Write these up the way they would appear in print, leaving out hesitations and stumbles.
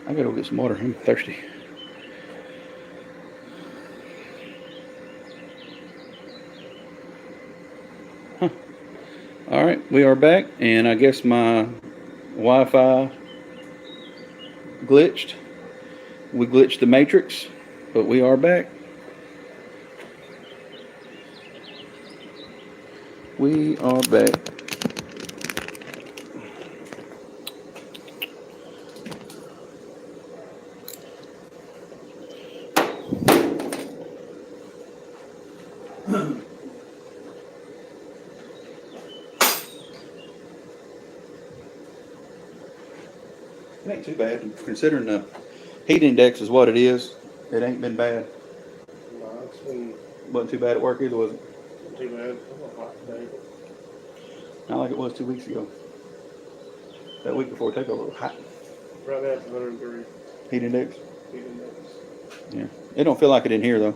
I gotta go get some water. I'm thirsty. Huh. All right, we are back, and I guess my Wi-Fi glitched. We glitched the matrix, but we are back. We are back. It ain't too bad considering the heat index is what it is. It ain't been bad. No, it's been Wasn't too bad at work either, was it? not too bad. It's a hot day. Not like it was 2 weeks ago. That week before takeover was hot. Right now it's 103 Heat index. heat index. Yeah. It don't feel like it in here though.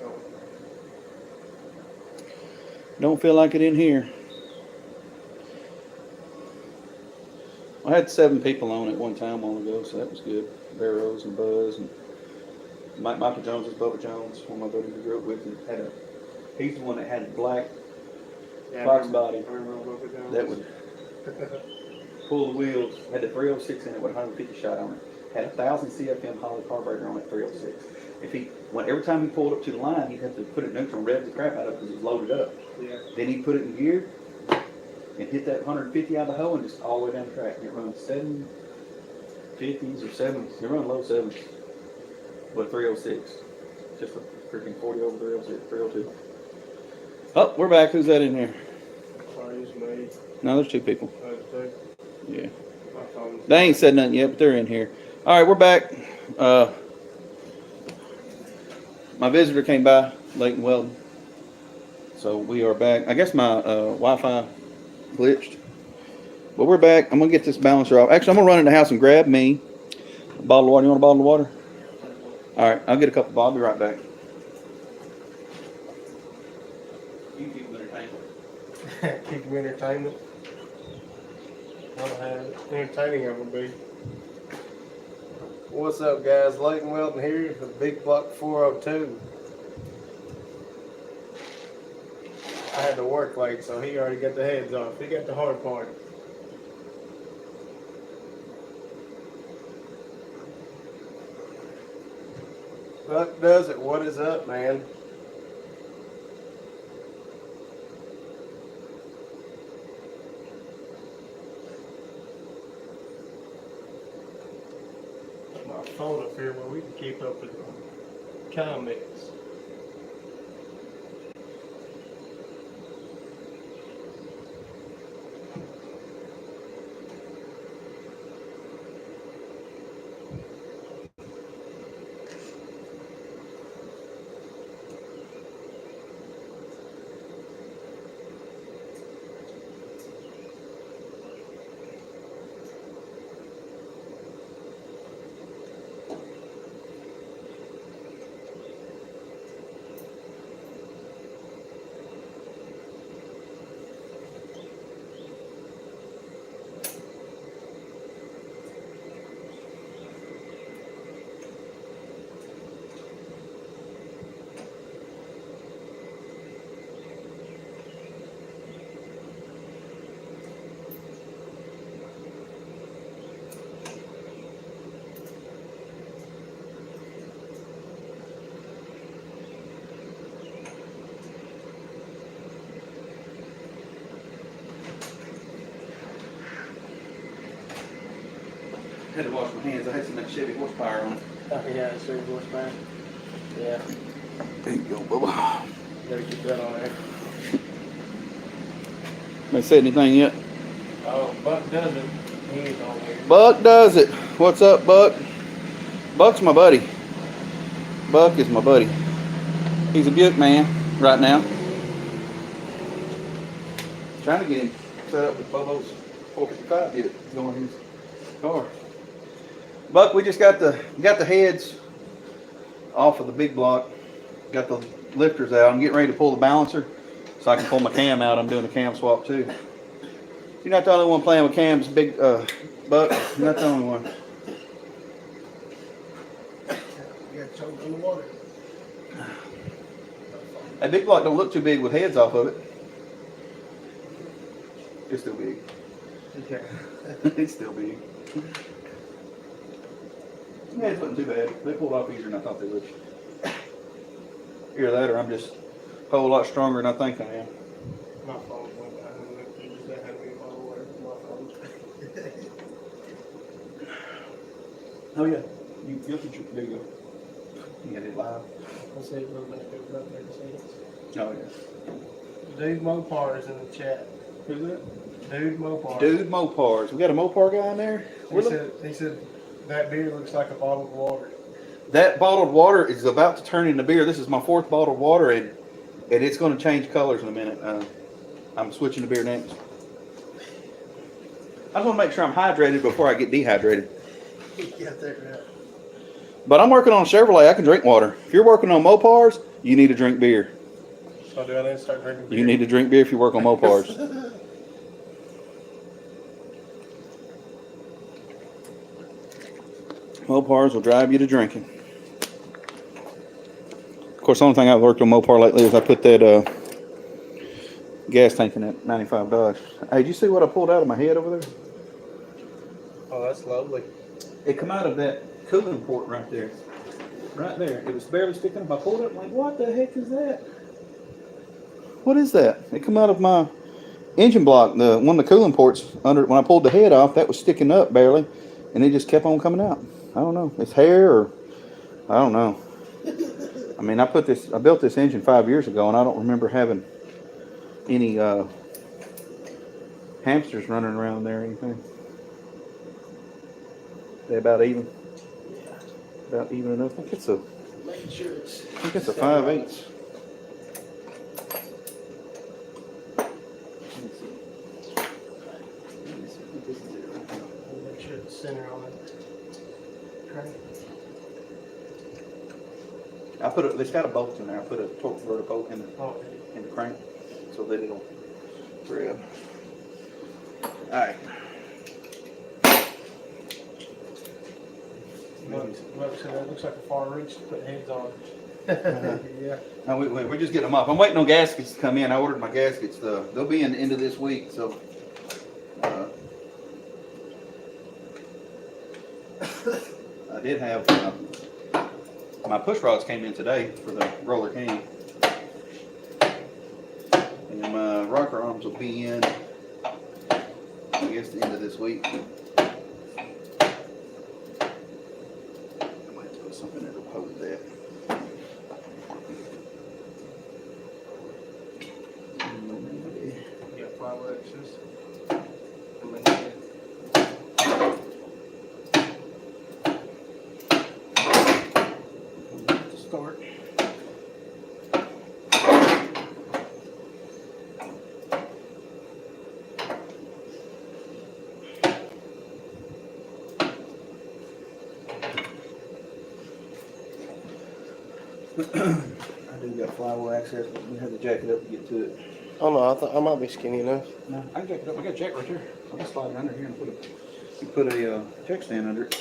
Oh, Don't feel like it in here. I had 7 people on at one time a while ago, so that was good. Barrows and Buzz and Michael Jones is Bubba Jones, one of my buddies we grew up with, and he's the one that had the black yeah, box body I remember Bubba Jones. that would pull the wheels. Had the 306 in it with 150 shot on it. Had 1,000 CFM Holly carburetor on it 306. Every time he pulled up to the line, he'd have to put it neutral and rev the crap out of it because it was loaded up. Yeah. Then he'd put it in gear and hit that 150 out of the hole and just all the way down the track. And it runs 750s or 7s. It runs low 7s with 306. Just a freaking 40 over 306, 302. Oh, we're back. Who's that in there? Sorry, it's me. No, there's 2 people. Yeah. My phone's They ain't said nothing yet, but they're in here. All right, we're back. My visitor came by, Leighton Weldon. So we are back. I guess my Wi-Fi glitched. But we're back. I'm going to get this balancer off. Actually, I'm going to run in the house and grab me a bottle of water. You want a bottle of water? All right, I'll get a couple. I'll be right back. You keep them entertained. keep them entertainment. I don't have entertaining ever be. What's up, guys? Leighton Weldon here, the Big Buck 402. I had to work late, so he already got the heads off. He got the hard part. Buck does it. What is up, man? Put my phone up here where we can keep up with the comments. I had to wash my hands. I had some of that Chevy horsepower on it. Oh, yeah, it's very horsepower. Yeah, There you go, Bubba. gotta keep that on there. They said anything yet? Oh, Buck does it. He ain't on here. Buck does it. What's up, Buck? Buck's my buddy. Buck is my buddy. He's a Buick man right now. Trying to get him set up with Bobo's 455 get it going in his car. Buck, we just got the heads off of the big block. Got the lifters out. I'm getting ready to pull the balancer so I can pull my cam out. I'm doing a cam swap too. You're not the only one playing with cams, big Buck. You're not the only one. Choke in the water. That big block don't look too big with heads off of it. It's still big. Yeah. It's still big. Yeah, it wasn't too bad. They pulled off easier than I thought they would. Either that or I'm just a whole lot stronger than I think I am. My phone went down and you just had me all the way to my phone. Oh yeah. You'll get your video. You get it live. I'll see it real back there, about 30 seconds. Oh yeah. Dude Mopar is in the chat. Who's that? Dude Mopar. Dude Mopars. We got a Mopar guy in there? He said that beer looks like a bottled water. That bottled water is about to turn into beer. This is my 4th bottled water, and it's going to change colors in a minute. I'm switching to beer next. I just want to make sure I'm hydrated before I get dehydrated. Yeah, there. But I'm working on a Chevrolet. I can drink water. If you're working on Mopars, you need to drink beer. So do I need to start drinking beer? You need to drink beer if you work on Mopars. Mopars will drive you to drinking. Of course, the only thing I've worked on Mopar lately is I put that gas tank in that 95 Dodge. Hey, did you see what I pulled out of my head over there? Oh, that's lovely. It come out of that cooling port right there. Right there. It was barely sticking up. I pulled it. I'm like, what the heck is that? What is that? It come out of my engine block. The one of the cooling ports under. When I pulled the head off, that was sticking up barely, and it just kept on coming out. I don't know. It's hair or I don't know. I mean, I built this engine 5 years ago, and I don't remember having any hamsters running around there or anything. They about even. About even enough. I think it's a. Making sure it's. I think it's a 5/8. Make sure it's center on it. Okay. I put it's got a bolt in there. I put a torque converter bolt in Okay. the crank so that it'll grab. All right. Look, so that looks like a far reach to put heads on. Yeah. No, we're just getting them up. I'm waiting on gaskets to come in. I ordered my gaskets. They'll be in the end of this week. So. I did have my push rods came in today for the roller cane, and my rocker arms will be in, I guess, the end of this week. I might have to put something that'll hold that. Yeah, 5/8. Start. I do got flywheel access, but we have to jack it up to get to it. Oh no, I might be skinny enough. No, I can jack it up. I got a jack right here. I'll just slide it under here and put a jack stand under it.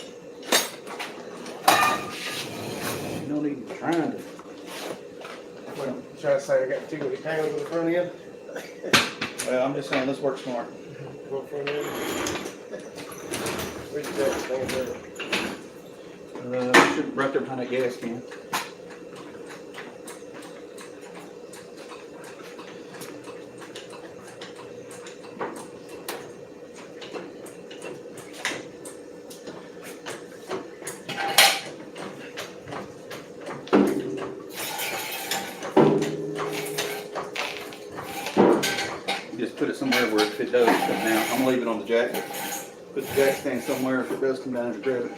No need of trying to. Well, trying to say I got too many pounds on the front end. Well, I'm just saying, let's work smart. On the front end. Where's your jack stand there? Should right there behind that gas can. Just put it somewhere where if it does come down, I'm gonna leave it on the jack. Put the jack stand somewhere if it does come down and grab it.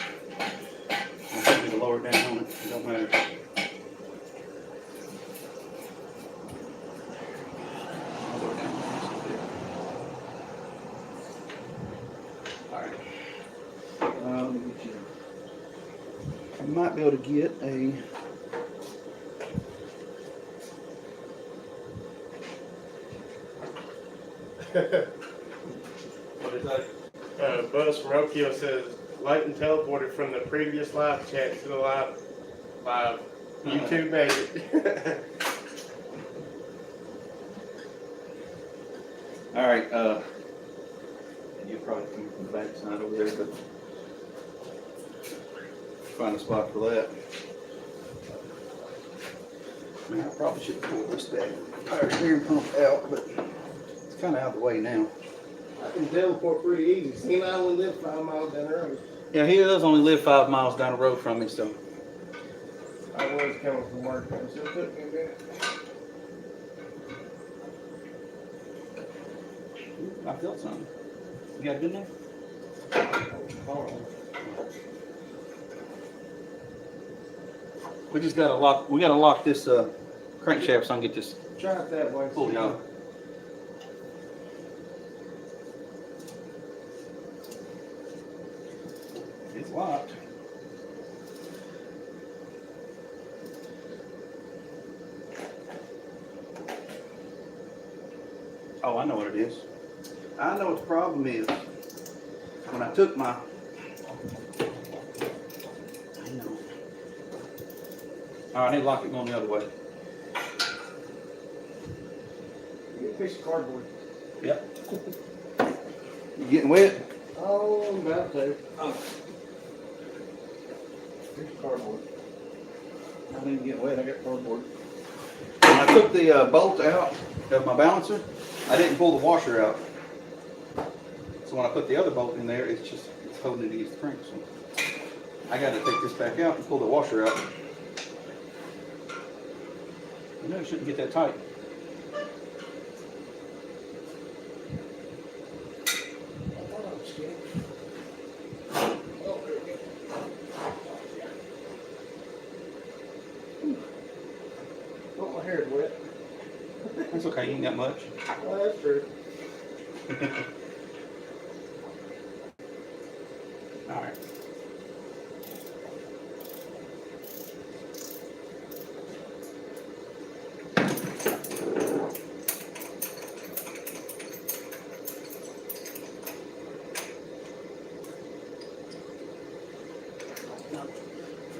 I'm happy to lower it down on it. It don't matter. I'll lower it down. All right. Let me get you. I might be able to get a. What is that? Buzz from Okio says, Layton teleported from the previous live chat to the live 5. You two made it. All right, you'll probably come from the back side over there, but find a spot for that. Man, I probably should pull this back, power steering pump out, but it's kind of out of the way now. I can teleport pretty easy. See, I only live 5 miles down the road. Yeah, he does only live 5 miles down the road from me, so. I was coming from work, so it took me a minute. I felt something. You got it in there? Hold on. We just gotta lock. We gotta lock this crankshaft so I can get this Try it that way. pulled out. It's locked. Oh, I know what it is. I know what the problem is. When I took my, I know. All right, I need to lock it going the other way. Get a piece of cardboard. Yep. You getting wet? Oh, I'm about to. Oh. Piece of cardboard. I didn't even get wet. I got cardboard. When I took the bolt out of my balancer, I didn't pull the washer out. So when I put the other bolt in there, it's holding it against the crank. So I got to take this back out and pull the washer out. You know, you shouldn't get that tight. Oh, my hair's wet. That's okay. You ain't got much. Well, that's true. All right.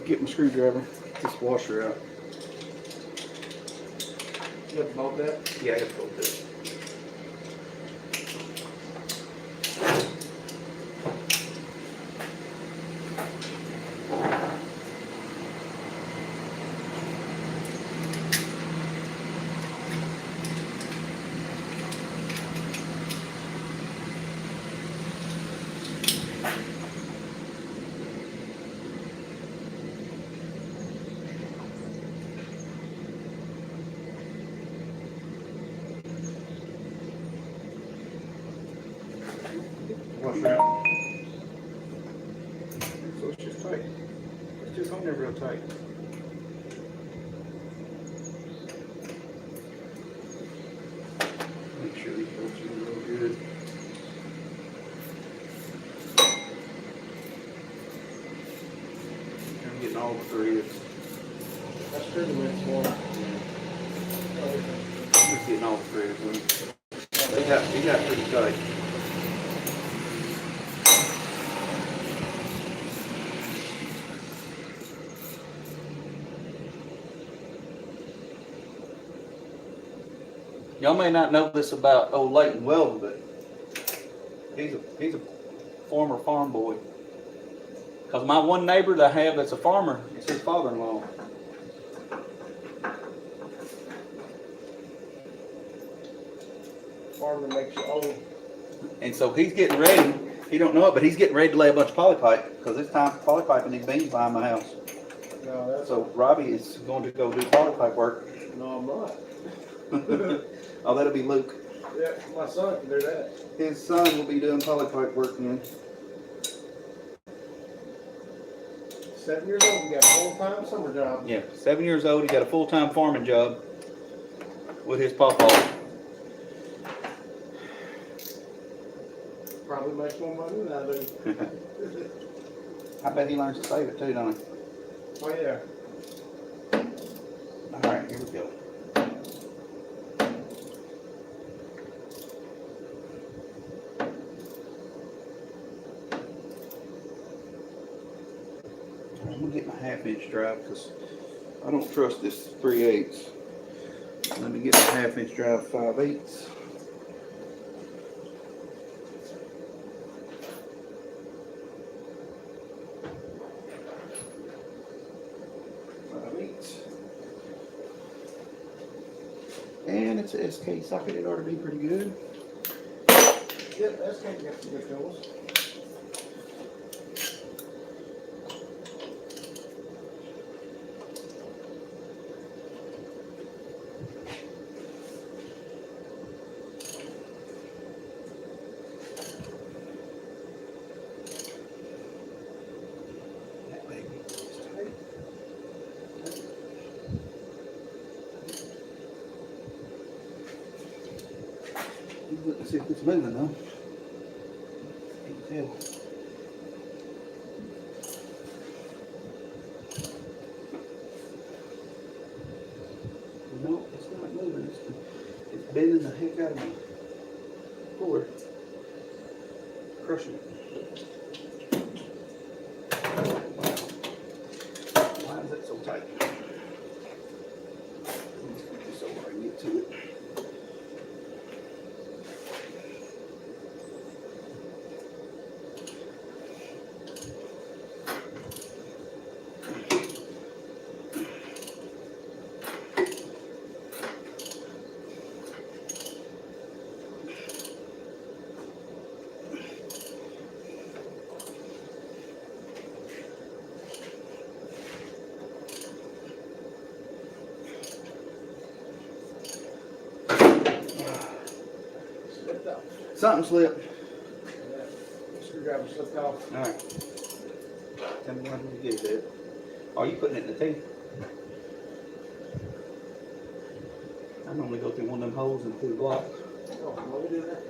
Get my screwdriver. Get this washer out. You have to bolt that? Yeah, I got to bolt this. Washer out. So it's just tight. It's just on there real tight. Make sure these bolts are real good. I'm getting all the threads. That's pretty much one. I'm just getting all the threads in. He got pretty tight. Y'all may not know this about old Leighton Weldon, but he's a former farm boy. Cause my one neighbor that I have that's a farmer, it's his father-in-law. Farmer makes you old. And so he's getting ready. He don't know it, but he's getting ready to lay a bunch of poly pipe because it's time for poly piping these beams behind my house. No, that's So Robbie is going to go do poly pipe work. no, I'm not. Oh, that'll be Luke. Yeah, my son can do that. His son will be doing poly pipe work then. 7 years old, you got a full-time summer job. Yeah, 7 years old. He got a full-time farming job with his pawpaw. Probably makes more money than I do. I bet he learns to save it too, don't he? Oh yeah. All right, here we go. I'm gonna get my 1/2 inch drive because I don't trust this 3/8. Let me get my 1/2 inch drive 5/8. And it's a SK socket, it ought to be pretty good. Yep, that's gonna get some good tools. That baby is tight. Let's see if it's moving though. Can't tell. No, it's not moving. It's bending the heck out of me. Forward. Crushing it. Why is that so tight? Let's put this over and get to it. Slipped off. Something slipped. Yeah. Screwdriver slipped off. All right. Tell me when you get it. Oh, you putting it in the teeth? I normally go through one of them holes and through the block. Oh, what we do that?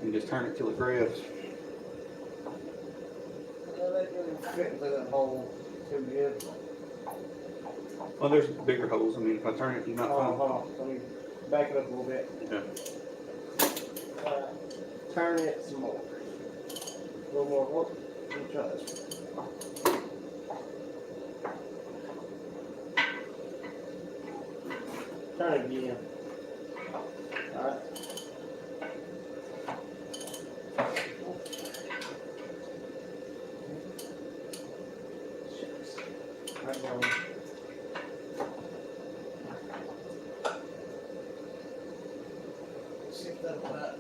And just turn it till it grabs. Well, that didn't fit into that hole too good. Well, there's bigger holes. I mean, if I turn it, you might find. Hold on. Let me back it up a little bit. Yeah. Turn it some more. A little more. Whoop. Let me try this. Turn it again. Alright. Right down. See if that'll cut.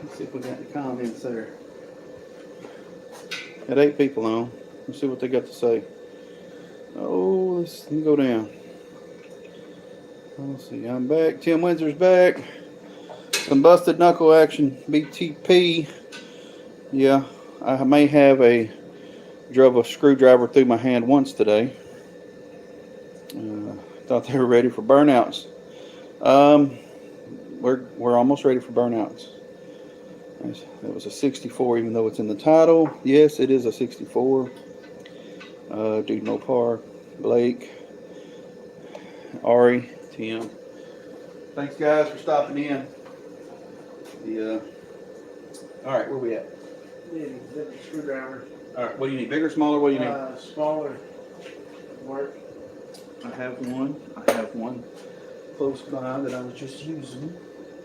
Let's see if we got any comments there. Got 8 people on. Let's see what they got to say. Oh, let me go down. Let's see. I'm back. Tim Windsor's back. Some busted knuckle action. BTP. Yeah, I may have drove a screwdriver through my hand once today. Thought they were ready for burnouts. We're almost ready for burnouts. It was a 64, even though it's in the title. Yes, it is a 64. Dude Mopar, Blake, Ari, Tim. Thanks guys for stopping in. All right, where we at? Need a different screwdriver. All right, what do you need? Bigger, smaller? What do you need? Smaller. Work. I have one close by that I was just using.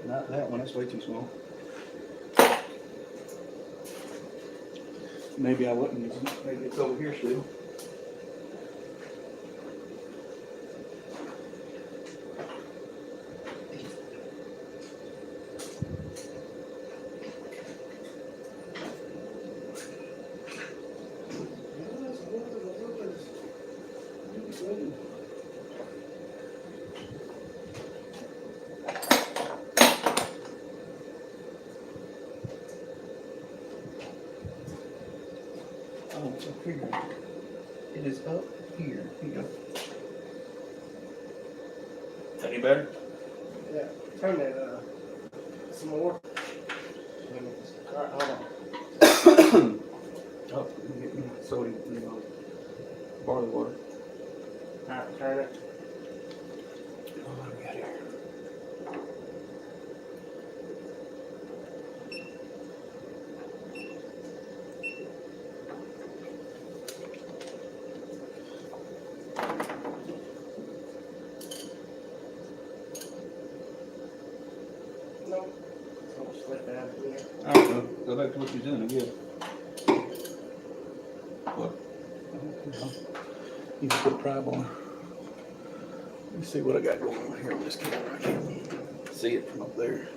Not that one, that's way too small. Maybe I wouldn't use it. Maybe it's over here still. Oh, it's up here. It is up here. Here you go. Any better? Yeah. Turn it some more. Alright, hold on. Oh, let me get me barley water. Alright, turn it. Oh, what do we got here? Nope. Don't slip out of here. I don't know. Go back to what you're doing again. What? You can put a pry bar. Let me see what I got going on here on this camera. I can't see it from up there.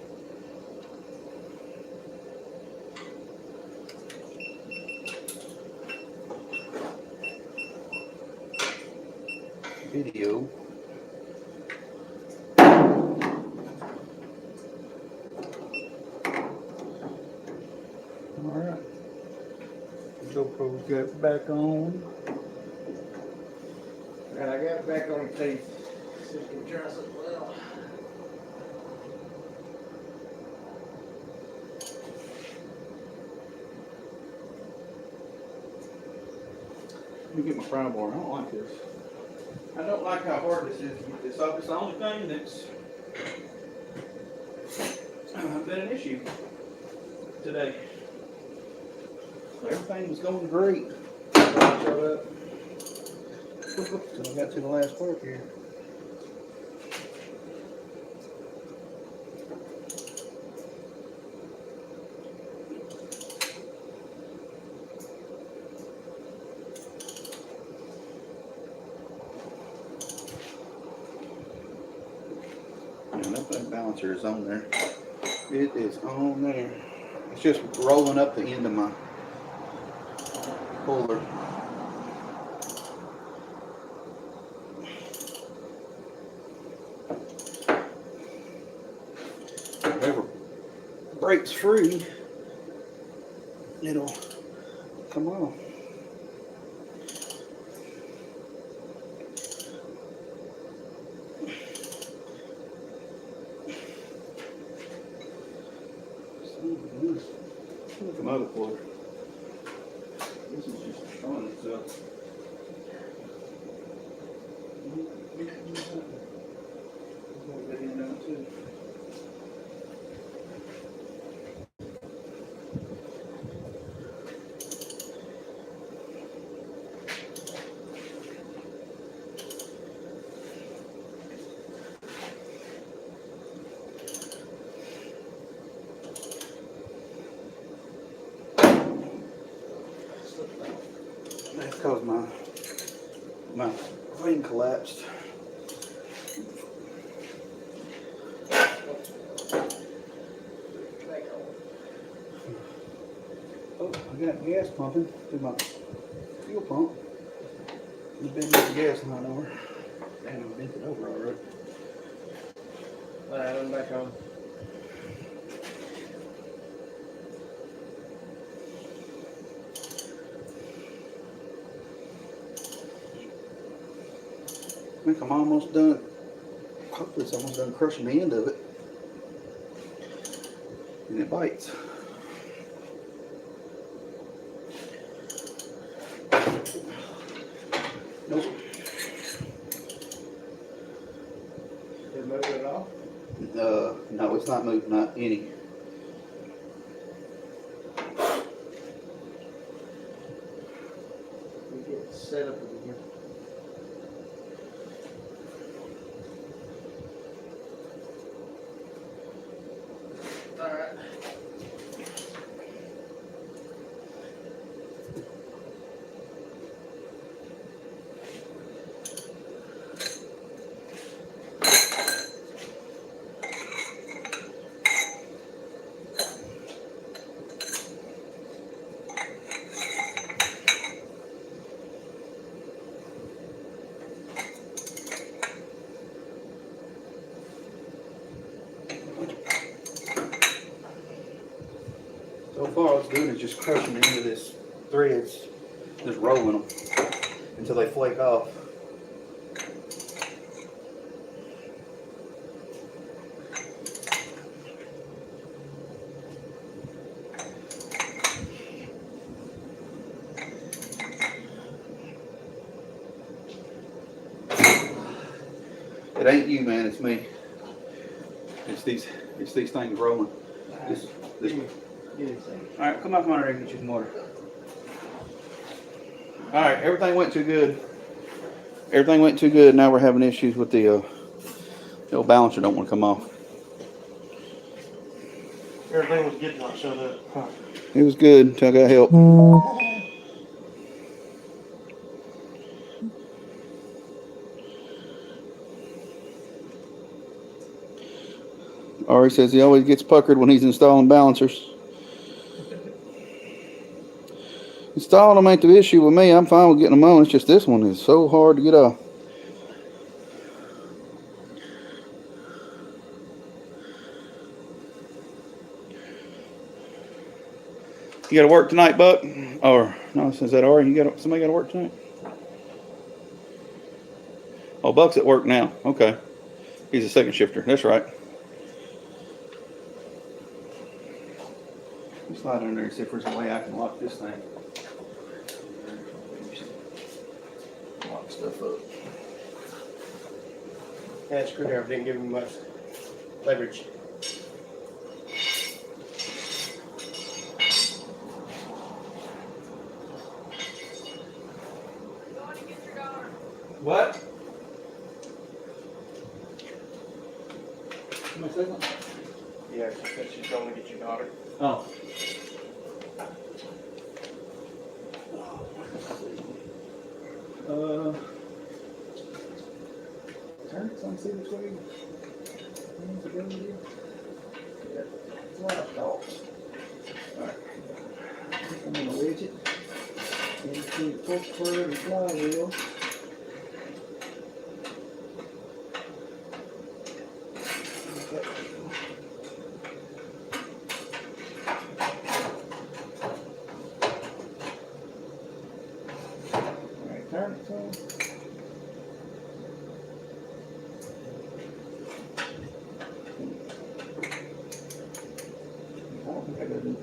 Video. All right. GoPro's got back on. And I got it back on the tape. So you can try something well. Let me get my pry bar. I don't like this. I don't like how hard this is to get this off. It's the only thing that's been an issue today. Everything was going great. Show up. Till I got to the last part here. And that balancer is on there. It is on there. It's just rolling up the end of my puller. Whatever breaks free, it'll come off. Look at my other puller. This is just showing itself. That end out too. That's because my ring collapsed. Oh, I got gas pumping through my fuel pump. You bend the gas line over. Damn, I bent it over already. Alright, I'm back on. I think I'm almost done. Hopefully it's almost done crushing the end of it. And it bites. Nope. Did it move it off? No, it's not moving, not any. We get set up again. Alright. So far, all it's doing is just crushing the end of this threads, just rolling them until they flake off. It ain't you, man. It's me. It's these things rolling. This. All right, come up under and get you some water. All right, everything went too good. Everything went too good. Now we're having issues with the old balancer. Don't want to come off. Everything was good till I showed up. Huh. It was good until I got help. Ari says he always gets puckered when he's installing balancers. Installing them ain't the issue with me. I'm fine with getting them on. It's just this one is so hard to get off. You got to work tonight, Buck? Or no? Is that Ari? Somebody got to work tonight? Oh, Buck's at work now. Okay, he's a second shifter. That's right. Let me slide under there and see if there's a way I can lock this thing. Lock stuff up. That screwdriver didn't give him much leverage. What? Somebody say something? Yeah, she said she's going to get your daughter. Oh. Turn it so I can see which way. Yeah, it's a lot of dogs. Alright. I'm gonna wedge it into the fork spur and flywheel. Alright, turn it so. I don't think I got it.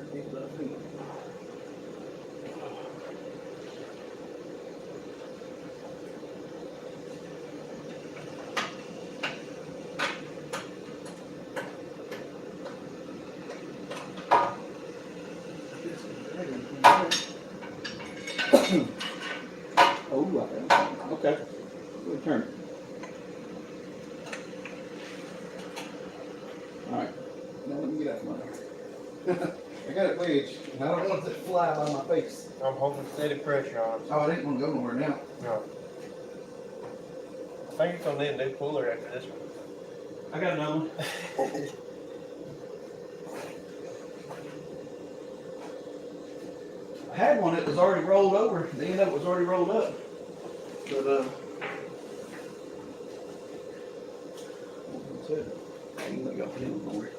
Oh, okay. Good turn. All right. Now let me get out from under. I got it wedged, and I don't want it to fly by my face. I'm holding steady pressure on it. Oh, I didn't want to go nowhere now. No. I think you're going to need a new cooler after this one. I got another one. I had one that was already rolled over. The end of it was already rolled up. But, what's it? I ain't gonna go for him no more.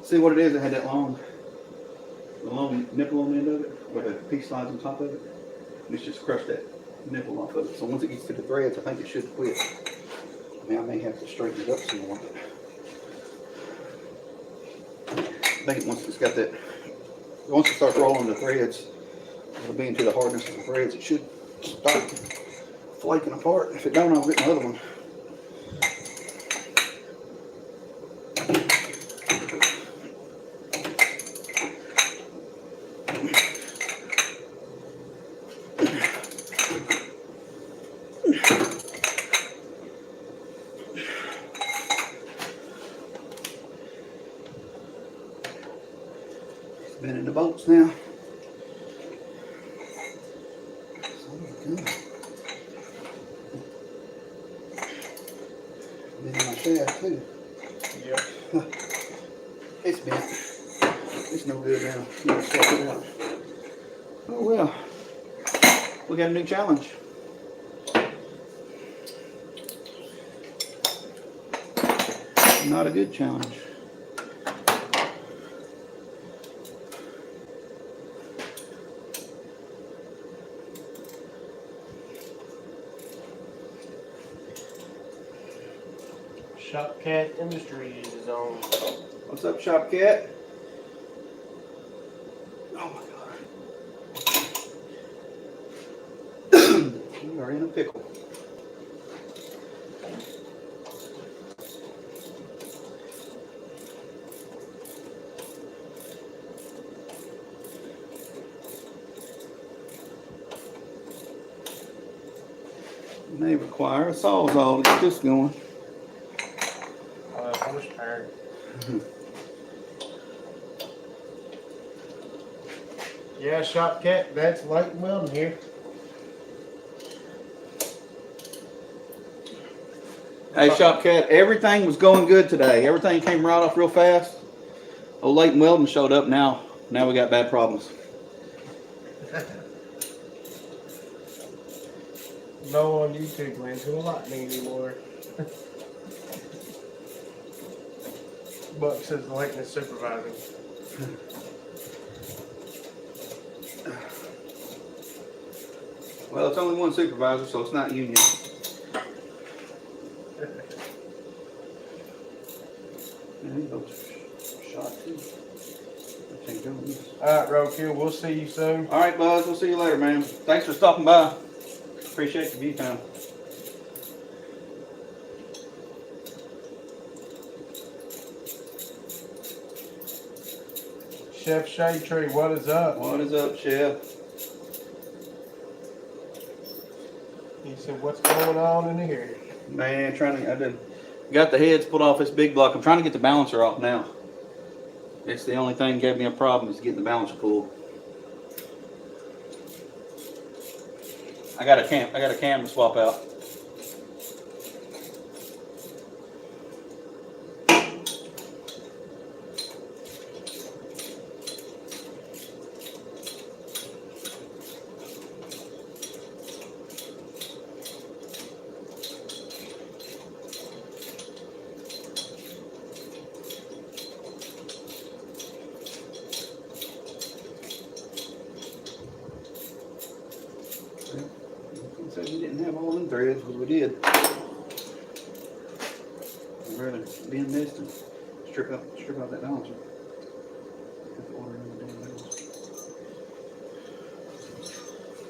See what it is? It had that long nipple on the end of it, where the piece slides on top of it. And it's just crushed that nipple off of it. So once it gets to the threads, I think it should quit. I mean, I may have to straighten it up some more. But I think once it starts rolling the threads, it'll be into the hardness of the threads. It should start flaking apart. If it don't, I'll get another one. Been in the bolts now. Been in my shaft too. Yep. It's bent. It's no good now. You gotta swap it out. Oh well. We got a new challenge. Not a good challenge. Shop Cat Industries is on. What's up, Shop Cat? Oh my God. We are in a pickle. May require a sawzall to get this going. Horsepower. Yeah, Shop Cat, that's Lake Weldon here. Hey, Shop Cat, everything was going good today. Everything came right off real fast. Old Leighton Weldon showed up now. Now we got bad problems. No on YouTube land to a lightning anymore. Buck says the Leighton is supervising. Well, it's only one supervisor, so it's not union. Alright, Roadkill, we'll see you soon. All right, Buzz, we'll see you later, man. Thanks for stopping by. Appreciate the view time. Chef Shade Tree, what is up? What is up, Chef? He said, what's going on in here? Man, got the heads pulled off this big block. I'm trying to get the balancer off now. It's the only thing that gave me a problem is getting the balancer pulled. I got a cam to swap out. Said we didn't have all them threads, but we did. I'd rather bend this and strip out that balancer.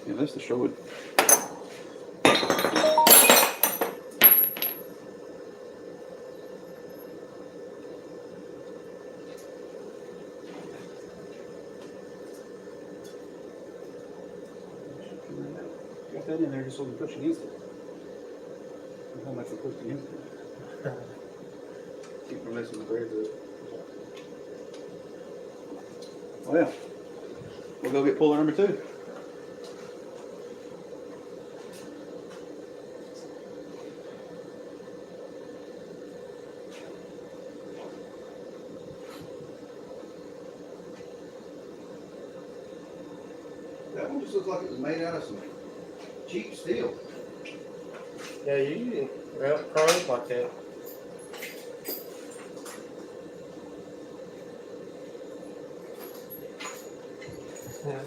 Yeah, let's destroy it. Got that in there just so we can push against it. How much we push against it. Keep from messing the threads up. Well, we'll go get puller number 2. That one just looks like it was made out of some cheap steel. Yeah, you well, pros like that. Yeah.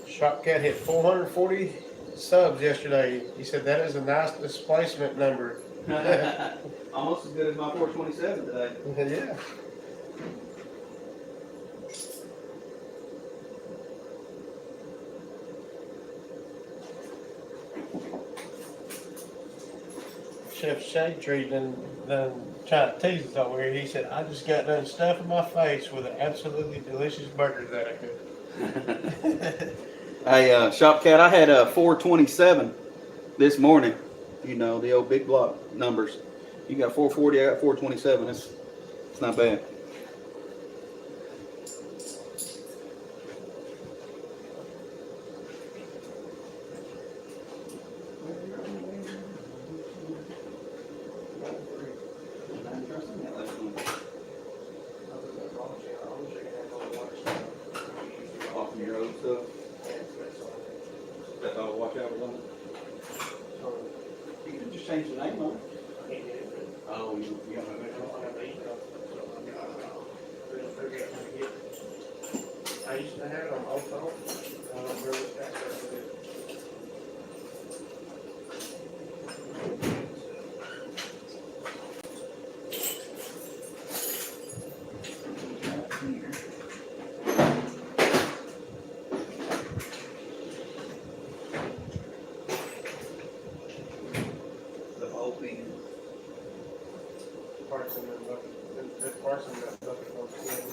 Shop Cat hit 440 subs yesterday. He said that is a nice displacement number. Almost as good as my 427 today. Yeah. Chef Shade Tree done trying to tease us over here. He said, I just got done stuffing my face with an absolutely delicious burger that I cooked. Hey, Shop Cat, I had a 427 this morning. You know, the old big block numbers. You got 440, I got 427. It's not bad. Off your own stuff. That's all watch out on. You can just change the name on it. Oh, you got my I used to have it on my phone. I don't remember what password it is. The whole thing. Parts in that bucket. The parts in that bucket on skin.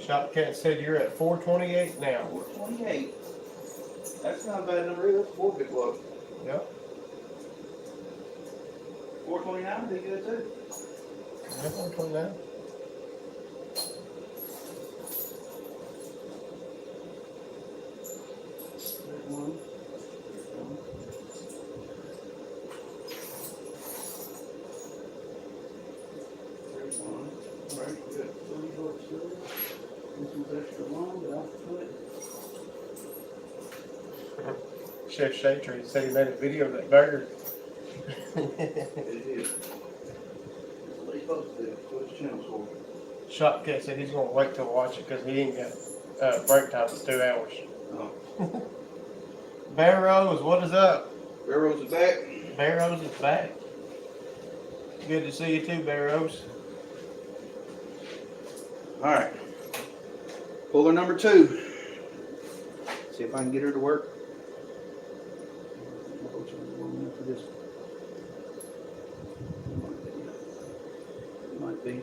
Shopcat said you're at 428 now. 428. That's not a bad number either. That's 4 big low. Yep. 429 would be good too. Yep, 429. There's one. There's one. All right, we got 3 short silver. This one's extra long, but I'll put it. Chef Shaytree said he made a video of that burger. It is. That's what he's supposed to do. That's what his channel's for. Shopcat said he's gonna wait to watch it because he ain't got break time for 2 hours. Oh. Bear Rose, what is up? Bear Rose is back. Bear Rose is back. Good to see you too, Bear Rose. All right. Puller number 2. See if I can get her to work. For this. Might be.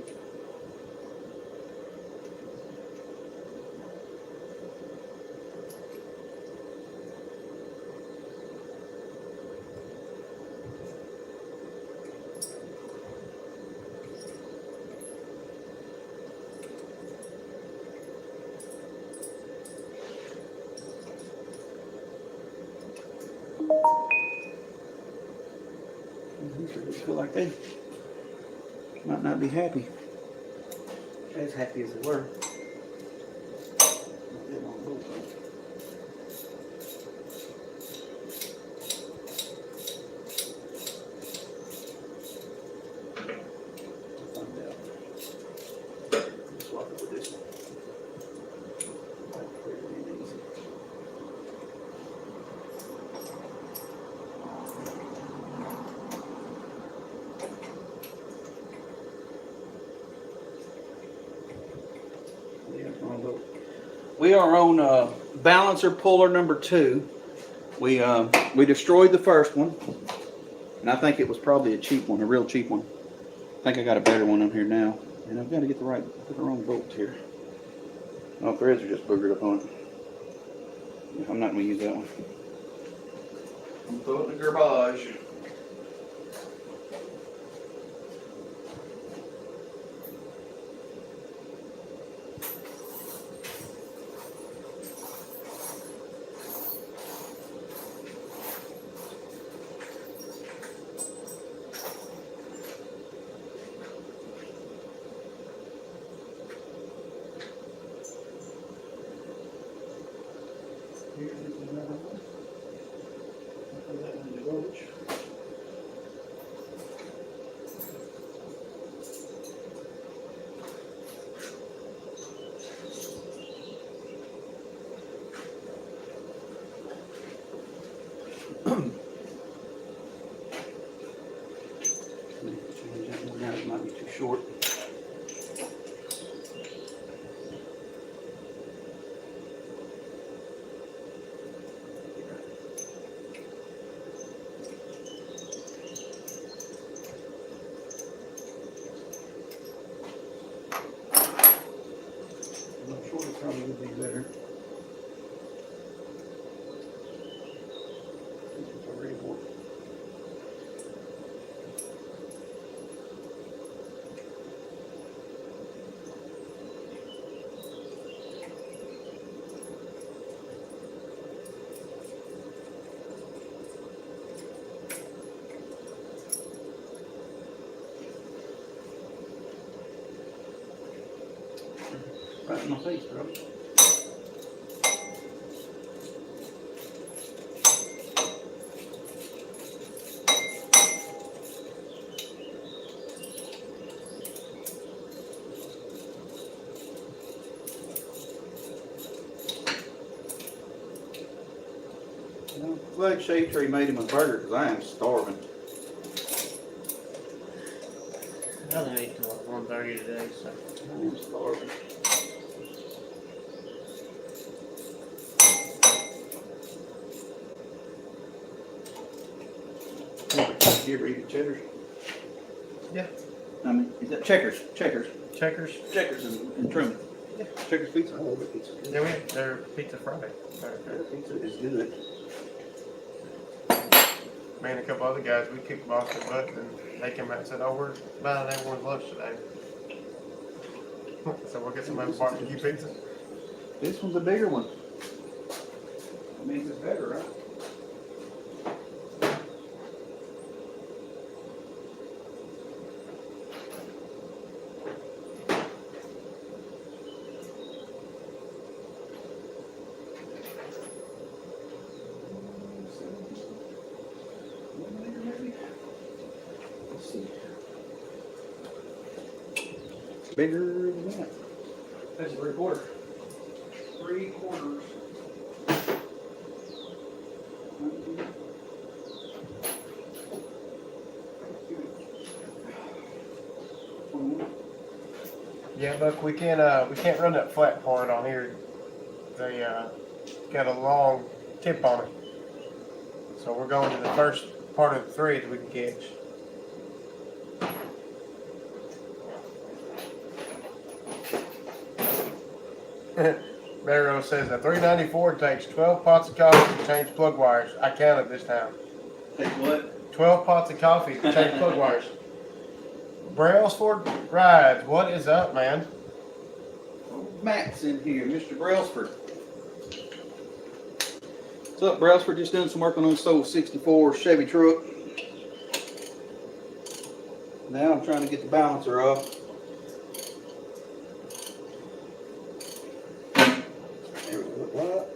They feel like they might not be happy. As happy as they were. Swap it with this one. We are on balancer puller number 2. We destroyed the first one, and I think it was probably a cheap one, a real cheap one. I think I got a better one on here now, and I've got to get the wrong bolts here. Oh, threads are just boogered up on it. I'm not going to use that one. I'm going to throw it in the garbage. Here is another one. I'll put that one in the garbage. Change that one now, it might be too short. Probably would be better. It's already worked. Right in my face, bro. Glad Shade Tree made him a burger because I am starving. I didn't eat till like 1:30 today, so. I am starving. You ever eat at Cheddar's? Yeah. I mean, is that Checkers? Checkers. Checkers. Checkers in Truman. Yeah. Checkers pizza. I love pizza. Yeah, we had their pizza Friday. Pizza is good. Me and a couple other guys, we kicked Boston butt, and they came out and said, "Oh, we're buying everyone's lunch today." So we'll get some barbecue pizza. This one's a bigger one. That means it's better, right? Let's see. Bigger than that. That's 3/4. 3/4. Yeah, Buck, we can't run that flat part on here. They got a long tip on it. So we're going to the first part of the thread we can catch. Mary Rose says a 394 takes 12 pots of coffee to change plug wires. I counted this time. Take what? 12 pots of coffee to change plug wires. Brailsford Rides, what is up, man? Matt's in here, Mr. Brailsford. What's up, Brailsford? Just doing some work on this old 64 Chevy truck. Now I'm trying to get the balancer off. There we go. What?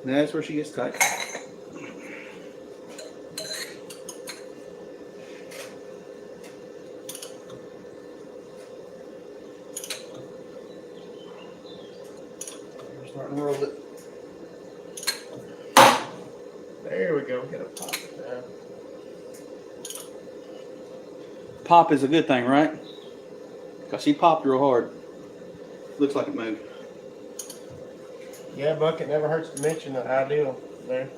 Now that's where she gets tight. We're starting to roll it. There we go. Get a pop it down. Pop is a good thing, right? Because she popped real hard. Looks like it moved. Yeah, Buck, it never hurts to mention the ideal there.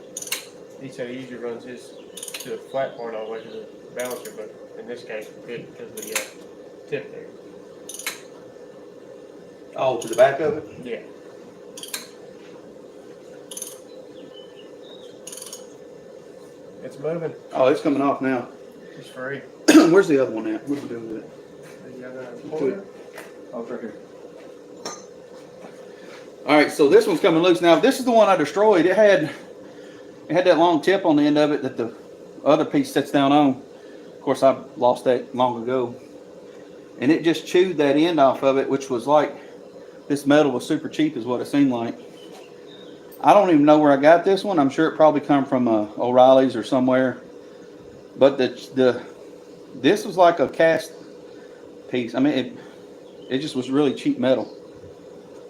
He said he usually runs his to the flat part all the way to the balancer, but in this case, it did because of the tip there. Oh, to the back of it? Yeah. It's moving. Oh, it's coming off now. It's free. Where's the other one at? What are we doing with it? You got a Put quarter? it- Oh, it's right here. All right, so this one's coming loose now. This is the one I destroyed. It had that long tip on the end of it that the other piece sits down on. Of course, I lost that long ago, and it just chewed that end off of it, which was like this metal was super cheap, is what it seemed like. I don't even know where I got this one. I'm sure it probably come from O'Reilly's or somewhere. But this was like a cast piece. I mean, it just was really cheap metal.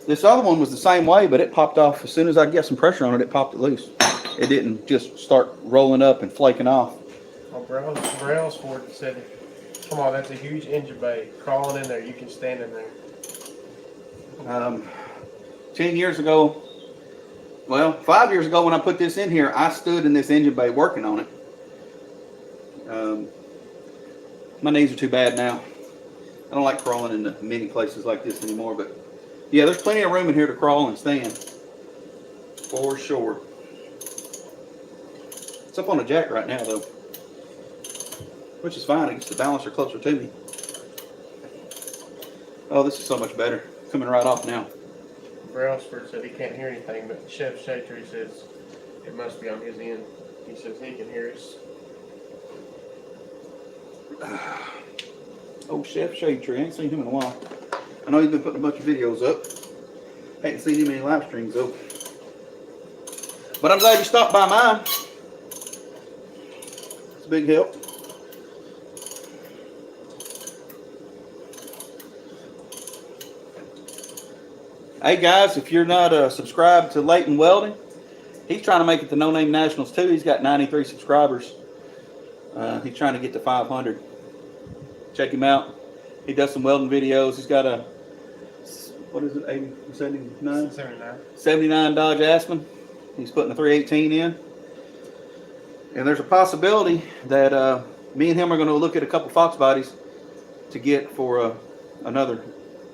This other one was the same way, but it popped off as soon as I get some pressure on it. It popped it loose. It didn't just start rolling up and flaking off. Well, Brailsford said, come on, that's a huge engine bay. Crawling in there, you can stand in there. 10 years ago, well, 5 years ago when I put this in here, I stood in this engine bay working on it. My knees are too bad now. I don't like crawling into many places like this anymore, but yeah, there's plenty of room in here to crawl and stand, for sure. It's up on a jack right now, though, which is fine. It gets the balancer closer to me. Oh, this is so much better. Coming right off now. Brailsford said he can't hear anything, but Chef Shatry says it must be on his end. He says he can hear us. Oh, Chef Shade Tree. I ain't seen him in a while. I know he's been putting a bunch of videos up. Ain't seen him in any live streams though. But I'm glad you stopped by mine. It's a big help. Hey guys, if you're not subscribed to Leighton Welding, he's trying to make it to No Name Nationals too. He's got 93 subscribers. He's trying to get to 500. Check him out. He does some welding videos. He's got a, what is it, 80, 79? 79. 79 Dodge Aspen. He's putting a 318 in. And there's a possibility that me and him are going to look at a couple Fox bodies to get for another,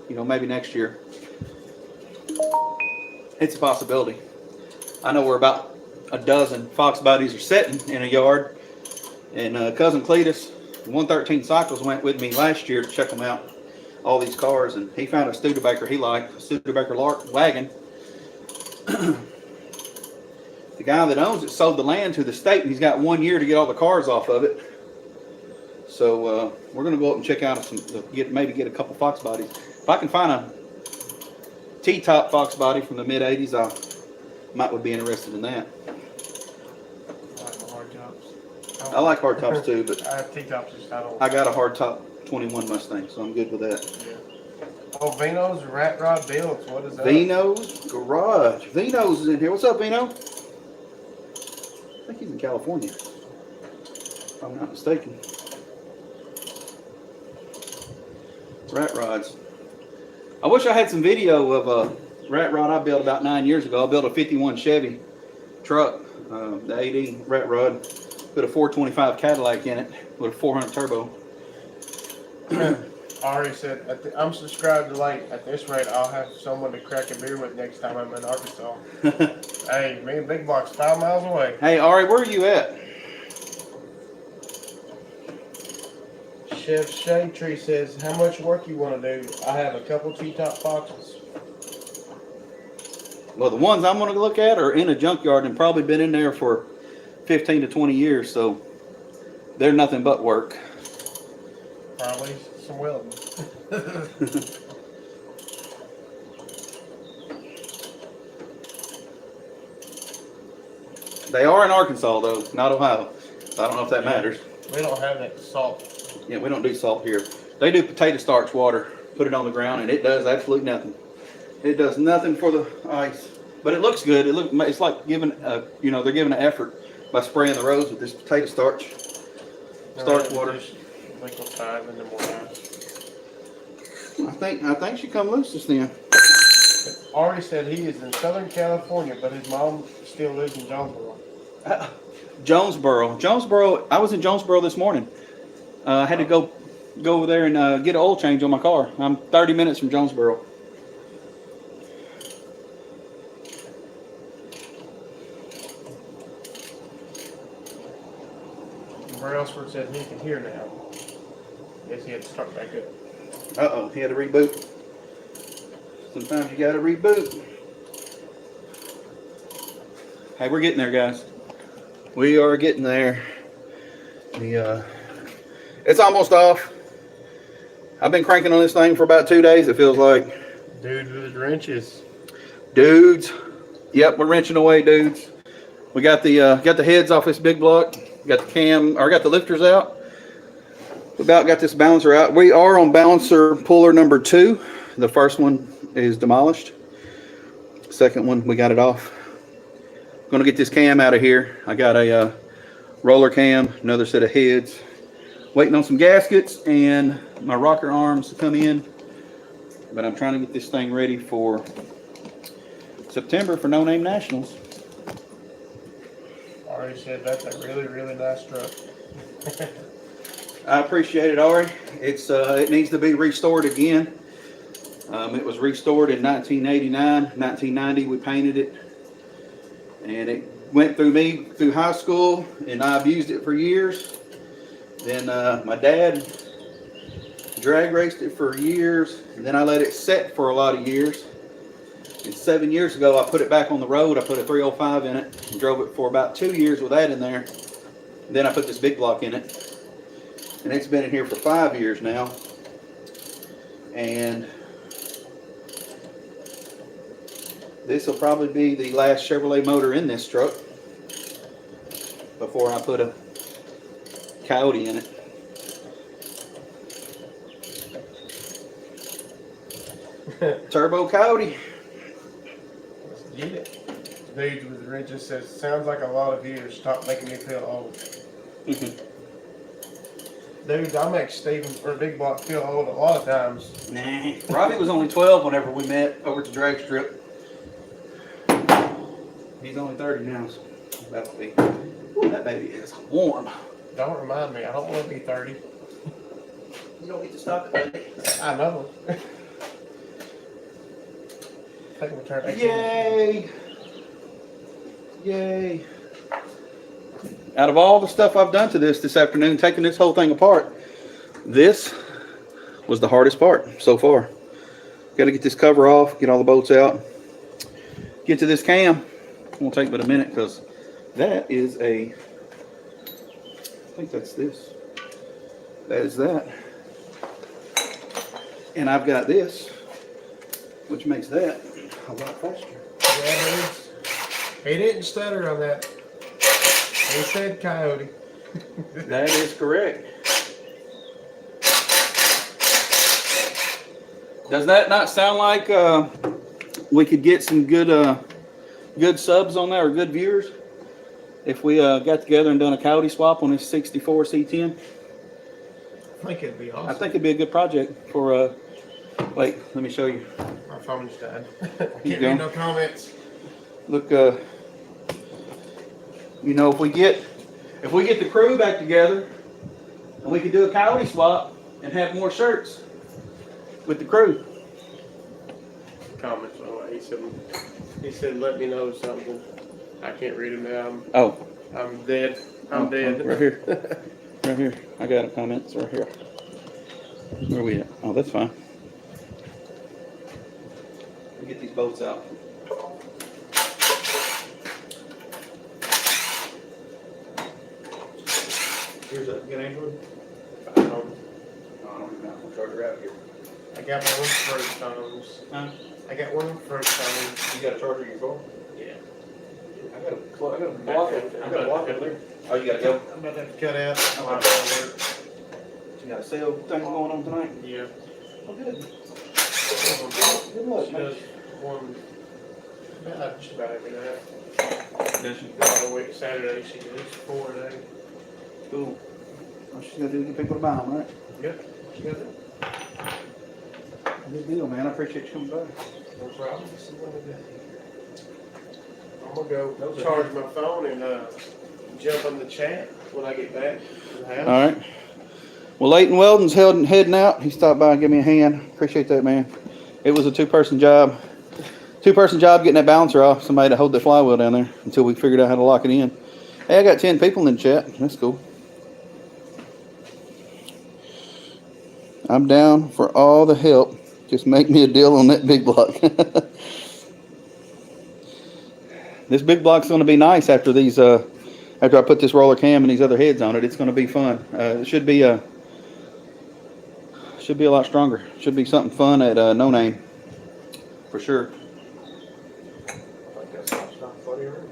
maybe next year. It's a possibility. I know we're about a dozen Fox bodies are sitting in a yard. And cousin Cletus, 113 Cycles, went with me last year to check them out, all these cars, and he found a Studebaker he liked, a Studebaker Lark wagon. The guy that owns it sold the land to the state, and he's got 1 year to get all the cars off of it. So we're going to go up and check out maybe get a couple Fox bodies. If I can find a T-top Fox body from the mid 80s, I would be interested in that. I like hard tops too, but I have T-tops. I got a hard top 21 Mustang, so I'm good with that. Yeah. Oh, Vino's Rat Rod Builds. What is that? Vino's Garage. Vino's is in here. What's up, Vino? I think he's in California, if I'm not mistaken. Rat rods. I wish I had some video of a rat rod I built about 9 years ago. I built a 51 Chevy truck, the AD rat rod. Put a 425 Cadillac in it with a 400 turbo. Ari said, I'm subscribed to Light. At this rate, I'll have someone to crack a beer with next time I'm in Arkansas. Hey, me and Big Block's 5 miles away. Hey, Ari, where are you at? Chef Shade Tree says, how much work you want to do? I have a couple T-top Foxes. Well, the ones I'm going to look at are in a junkyard and probably been in there for 15 to 20 years, so they're nothing but work. Probably some welding. They are in Arkansas, though, not Ohio. So I don't know if that matters. We don't have that salt. Yeah, we don't do salt here. They do potato starch water. Put it on the ground, and it does absolutely nothing. It does nothing for the ice, but it looks good. It's like giving, they're giving an effort by spraying the roads with this potato starch water. Liquefied into more ice. I think she come loose just then. Ari said he is in Southern California, but his mom still lives in Jonesboro. Jonesboro. I was in Jonesboro this morning. I had to go over there and get an oil change on my car. I'm 30 minutes from Jonesboro. Brailsford said he can hear now. Guess he had to start back up. Uh-oh, he had to reboot. Sometimes you gotta reboot. Hey, we're getting there, guys. We are getting there. It's almost off. I've been cranking on this thing for about 2 days, it feels like. Dude with wrenches. Dudes. Yep, we're wrenching away, dudes. We got the heads off this big block. Got the lifters out. We about got this balancer out. We are on balancer puller number 2. The first one is demolished. Second one, we got it off. Gonna get this cam out of here. I got a roller cam, another set of heads. Waiting on some gaskets and my rocker arms to come in. But I'm trying to get this thing ready for September for No Name Nationals. Ari said that's a really, really nice truck. I appreciate it, Ari. It needs to be restored again. It was restored in 1989, 1990. We painted it, and it went through high school, and I've used it for years. Then my dad Drag raced it for years, and then I let it set for a lot of years. And 7 years ago, I put it back on the road. I put a 305 in it and drove it for about 2 years with that in there. And then I put this big block in it, and it's been in here for 5 years now. And this will probably be the last Chevrolet motor in this truck before I put a Coyote in it. Turbo Coyote. Let's get it. Dude with the red just says, sounds like a lot of years. Stop making me feel old. Dude, I make Steven or Big Block feel old a lot of times. Nah. Robbie was only 12 whenever we met over at the drag strip. He's only 30 now, so that'll be. Ooh, that baby is warm. Don't remind me. I don't want to be 30. You don't get to stop it, baby. I know. I think we'll turn 18. Yay! Yay! Out of all the stuff I've done to this afternoon, taking this whole thing apart, this was the hardest part so far. Got to get this cover off, get all the bolts out, get to this cam. It won't take but a minute because that is a, I think that's this. That is that. And I've got this, which makes that a lot faster. Yeah, he didn't stutter on that. He said Coyote. That is correct. Does that not sound like we could get some good subs on there or good viewers if we got together and done a Coyote swap on this 64 C10? I think it'd be awesome. I think it'd be a good project for wait, let me show you. My phone's died. You Can't go. read no comments. Look, you know, if we get the crew back together and we could do a Coyote swap and have more shirts with the crew. Comments. Oh, he said, let me know something. I can't read them now. Oh, I'm dead. I'm dead. right here. Right here. I got a comment. It's right here. Where are we at? Oh, that's fine. Let me get these bolts out. Here's a good Android. No, I don't even know. I'll charge her out here. I got my one for phones. Huh? I got one for phones. You got a charger in your car? Yeah. I got a block it. I got a block it there. Oh, you gotta go. I'm about to have to cut out. You got a sale thing going on tonight? Yeah. Oh, good. Good luck, she man. does one just about every night. Does she? The week, Saturday she does 4 a day. Cool. All she's gotta do is get people to buy them, right? Yep. She got it. Good deal, man. I appreciate you coming by. No problem. Let's see what we got here. I'm gonna go charge my phone and jump on the chat when I get back to the house. All right. Well, Leighton Weldon's heading out. He stopped by and gave me a hand. Appreciate that, man. It was a two-person job. Two-person job getting that balancer off. Somebody to hold the flywheel down there until we figured out how to lock it in. Hey, I got 10 people in the chat. That's cool. I'm down for all the help. Just make me a deal on that big block. This big block's going to be nice after these. After I put this roller cam and these other heads on it, it's going to be fun. It should be a lot stronger. Should be something fun at No Name, for sure. I think that's swap stop plenty of room.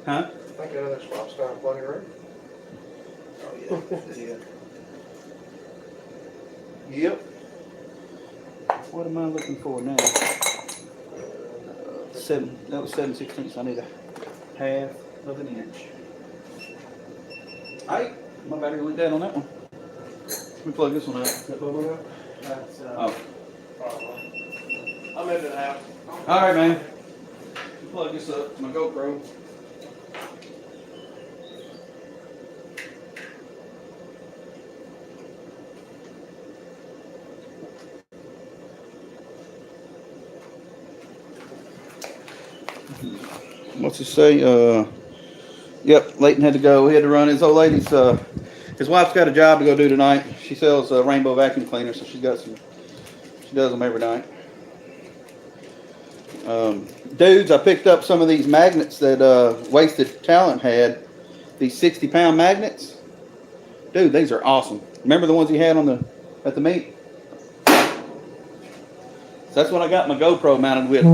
Huh? I think that other swap stop plenty of room. Oh yeah. Yep. What am I looking for now? That was 7/16. I need a half of an inch. Alright, my battery went dead on that one. Let me plug this one out. Is that bubble wrap? That's, Oh. I'm in the house. Alright, man. Plug this up. It's my GoPro. What's it say? Yep, Leighton had to go. He had to run his old lady's His wife's got a job to go do tonight. She sells rainbow vacuum cleaners, so she's got some. She does them every night. Dudes, I picked up some of these magnets that Wasted Talent had. These 60-pound magnets. Dude, these are awesome. Remember the ones he had on at the meet? So that's what I got my GoPro mounted with.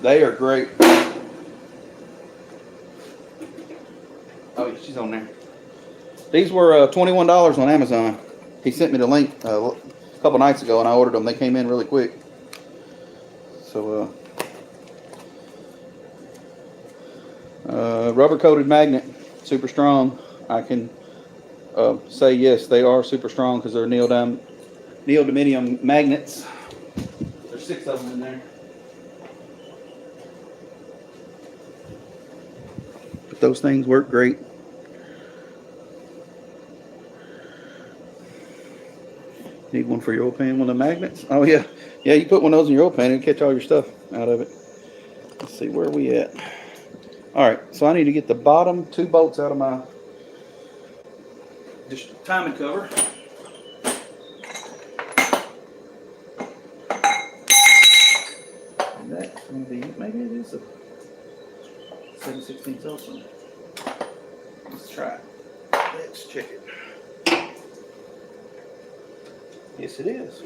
They are great. Oh, yeah, she's on there. These were $21 on Amazon. He sent me the link a couple nights ago, and I ordered them. They came in really quick. So, rubber-coated magnet, super strong. I can say yes, they are super strong because they're neodymium magnets. There's 6 of them in there. But those things work great. Need one for your oil pan, one of the magnets? Oh yeah. Yeah, you put one of those in your oil pan and catch all your stuff out of it. Let's see, where are we at? Alright, so I need to get the bottom 2 bolts out of my timing cover. And that's going to be, maybe it is a 7/16 also. Let's try it. Let's check it. Yes, it is.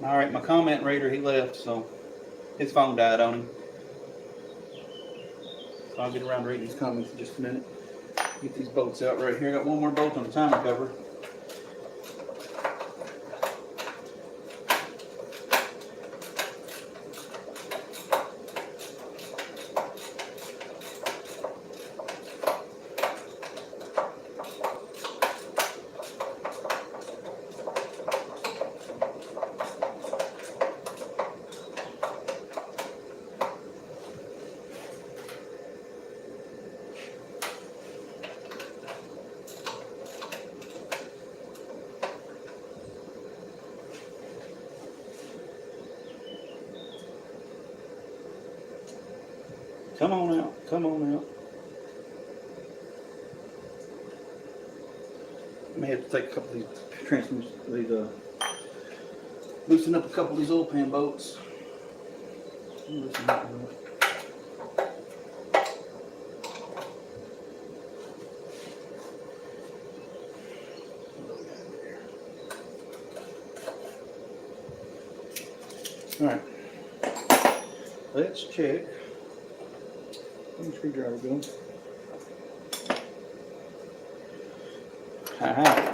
All right, my comment reader, he left, so his phone died on him. So I'll get around to reading his comments in just a minute. Get these bolts out right here. Got one more bolt on the timing cover. Come on out. Come on out. I may have to take a couple of these transmitters, loosen up a couple of these oil pan bolts. Loosen up a little. All right. Let's check. Where's the screwdriver go? Ha-ha.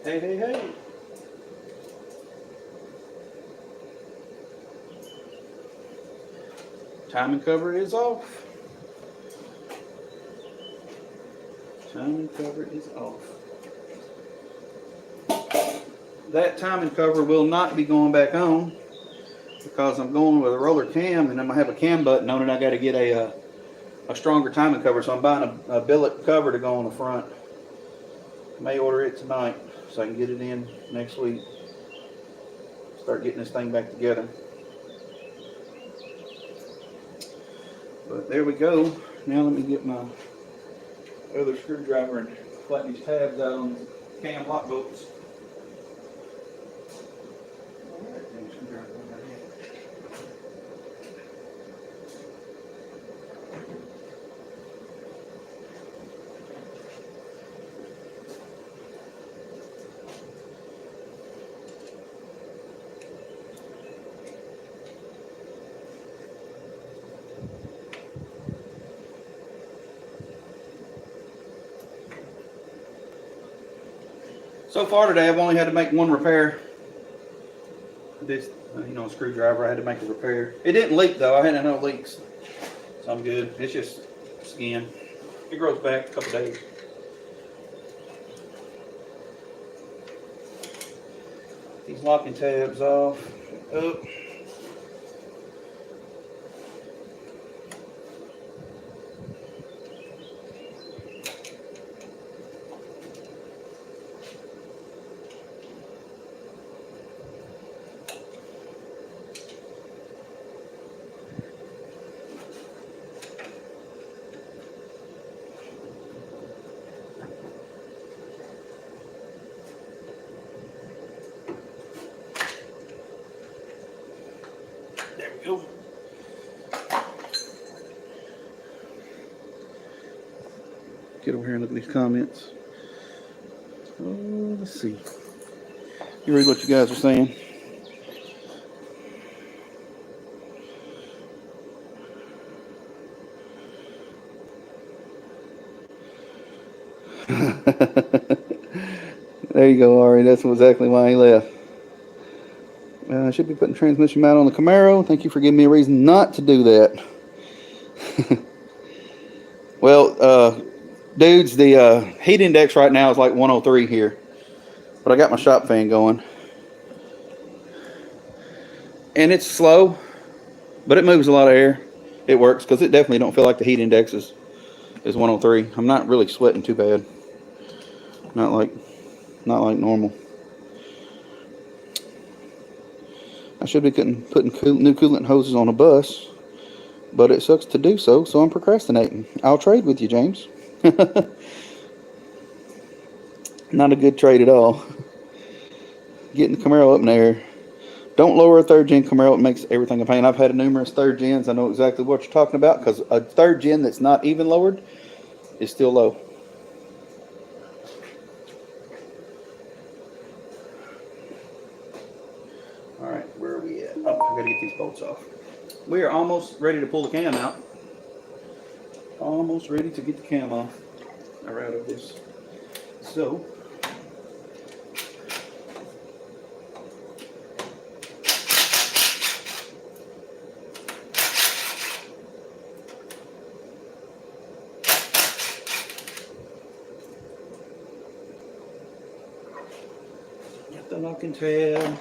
Hey, hey, hey. Timing cover is off. Timing cover is off. That timing cover will not be going back on because I'm going with a roller cam and I'm gonna have a cam button on it. I got to get a stronger timing cover, so I'm buying a billet cover to go on the front. May order it tonight so I can get it in next week. Start getting this thing back together. But there we go. Now let me get my other screwdriver and flatten these tabs out on the cam lock bolts. So far today, I've only had to make one repair. This, a screwdriver, I had to make a repair. It didn't leak though, I had no leaks. So I'm good. It's just skin. It grows back a couple days. These locking tabs off. Up. There we go. Get over here and look at these comments. Oh, let's see. You read what you guys are saying. There you go, Ari. That's exactly why he left. I should be putting transmission mount on the Camaro. Thank you for giving me a reason not to do that. Well, dudes, the heat index right now is like 103 here. But I got my shop fan going. And it's slow, but it moves a lot of air. It works because it definitely don't feel like the heat index is 103. I'm not really sweating too bad. Not like normal. I should be putting new coolant hoses on a bus, but it sucks to do so, so I'm procrastinating. I'll trade with you, James. Not a good trade at all. Getting the Camaro up in the air. Don't lower a third gen Camaro. It makes everything a pain. I've had numerous third gens. I know exactly what you're talking about because a third gen that's not even lowered is still low. All right, where are we at? Oh, I gotta get these bolts off. We are almost ready to pull the cam out. Almost ready to get the cam off. Or out of this. So, get the locking tab.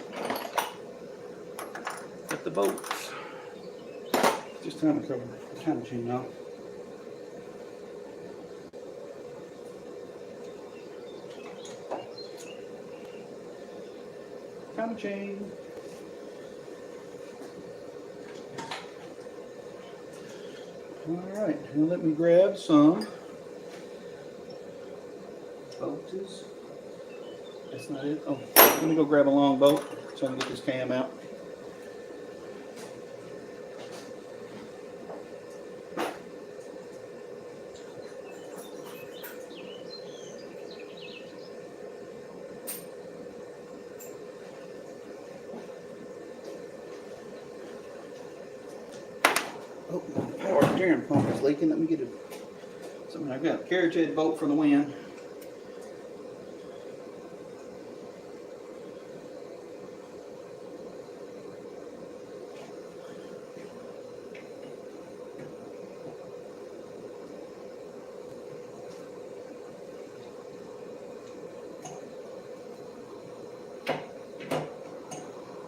Get the bolts. Just time to cover the time chain now. Time chain. All right, now let me grab some bolts. That's not it. Oh, let me go grab a long bolt so I can get this cam out. Oh, my power steering pump is leaking. Let me get it. Something I got a carriage head bolt for the wind.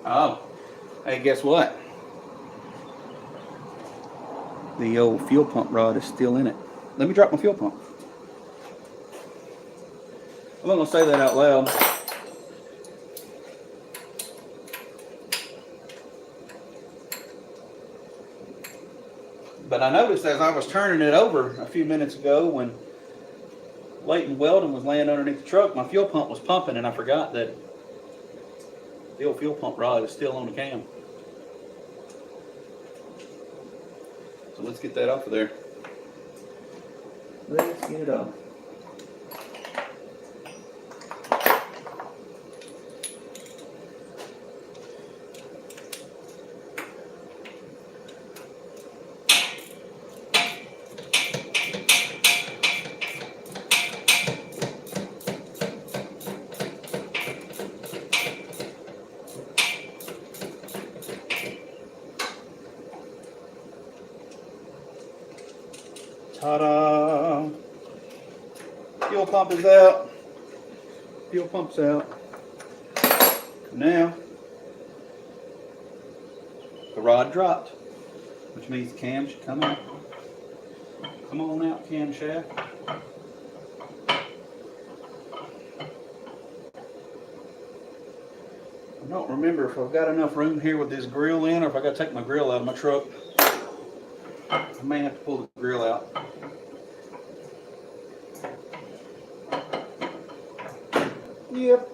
Oh, hey, guess what? The old fuel pump rod is still in it. Let me drop my fuel pump. I'm not going to say that out loud. But I noticed as I was turning it over a few minutes ago when Leighton Weldon was laying underneath the truck, my fuel pump was pumping and I forgot that the old fuel pump rod is still on the cam. So let's get that off of there. Let's get it off. Ta-da! Fuel pump is out. Fuel pump's out. Now, the rod dropped, which means the cam should come out. Come on out, camshaft. I don't remember if I've got enough room here with this grill in, or if I got to take my grill out of my truck. I may have to pull the grill out. Yep.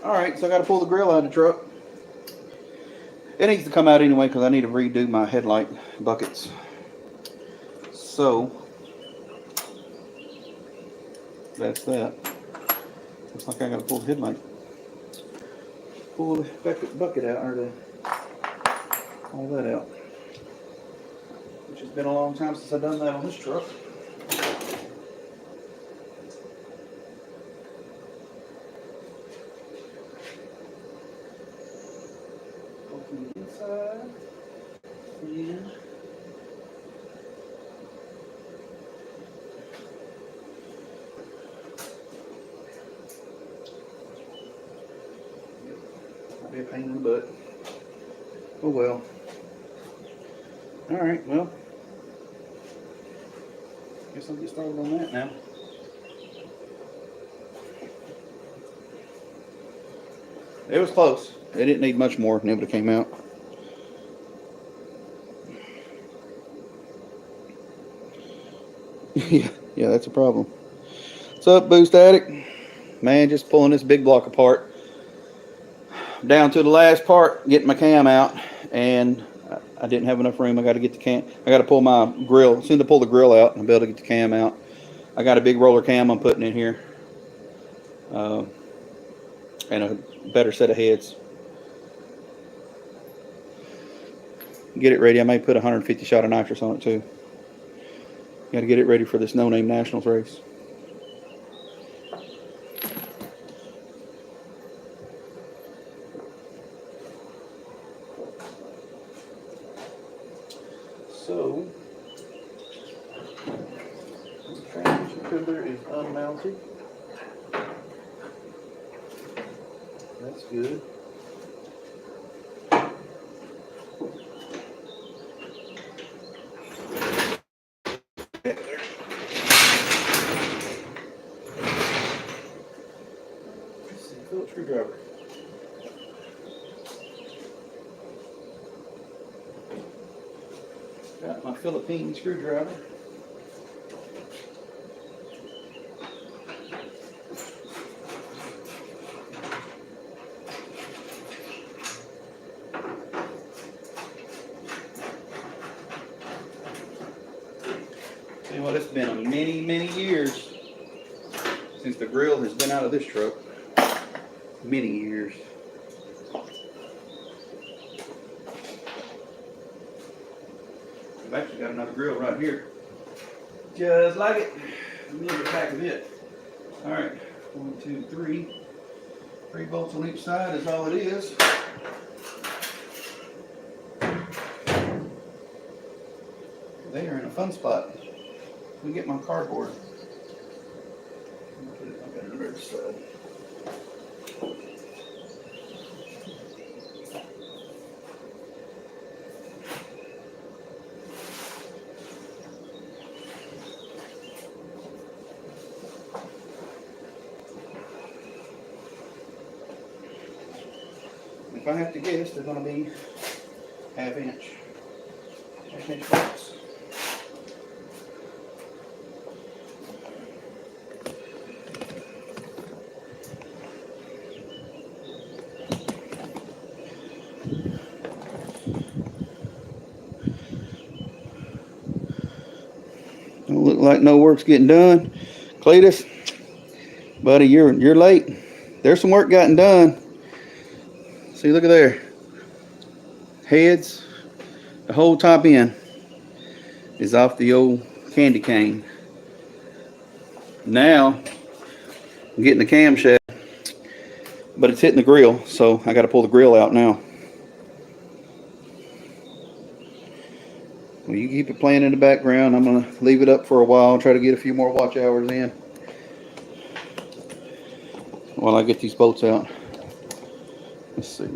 All right, so I got to pull the grill out of the truck. It needs to come out anyway because I need to redo my headlight buckets. So that's that. Looks like I got to pull the headlight. Pull the bucket out, or all that out. Which has been a long time since I've done that on this truck. Open the inside. And might be a pain in the butt. Oh well. Alright, well. Guess I'll get started on that now. It was close. It didn't need much more and it would have came out. yeah, that's a problem. What's up, Boost Addict? Man, just pulling this big block apart. Down to the last part, getting my cam out, and I didn't have enough room. I got to get the cam. I got to pull my grill. As soon as I pull the grill out, I'll be able to get the cam out. I got a big roller cam I'm putting in here, and a better set of heads. Get it ready. I may put 150 shot of nitrous on it too. Got to get it ready for this No Name Nationals race. So, the transmission cooler is unmounted. That's good. Let's see, Phillips screwdriver. Got my Philippine screwdriver. See what, it's been many years since the grill has been out of this truck. Many years. I've actually got another grill right here. Just like it. A little bit back of it. Alright. 1, 2, 3. 3 bolts on each side is all it is. They are in a fun spot. Let me get my cardboard. I've got it on the other side. If I have to guess, they're going to be half-inch bolts. Don't look like no work's getting done. Cletus, buddy, you're late. There's some work gotten done. See, look at there. Heads, the whole top end is off the old candy cane. Now, I'm getting the camshaft, but it's hitting the grill, so I got to pull the grill out now. Well, you keep it playing in the background. I'm gonna leave it up for a while, try to get a few more watch hours in while I get these bolts out. Let's see.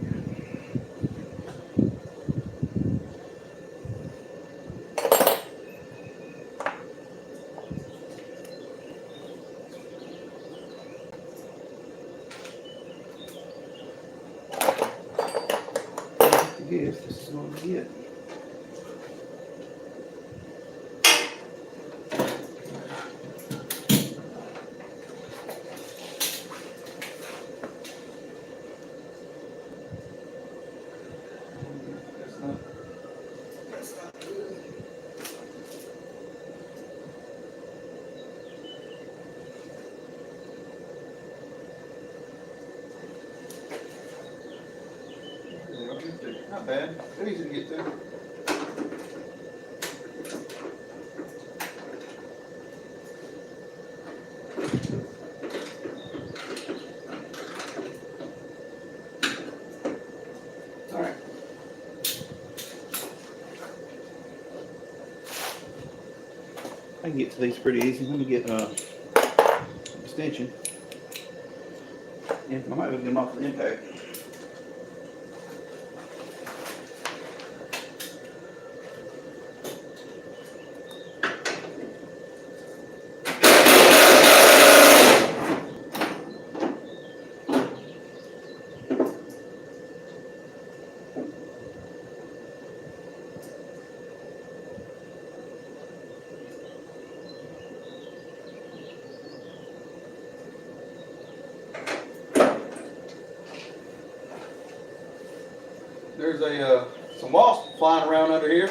Yes, this is what we get. That's not good. Not bad. It's easy to get to. All right. I can get to these pretty easy. Let me get extension. Yeah, I might be able to get them off the impact. There's some wasps flying around under here.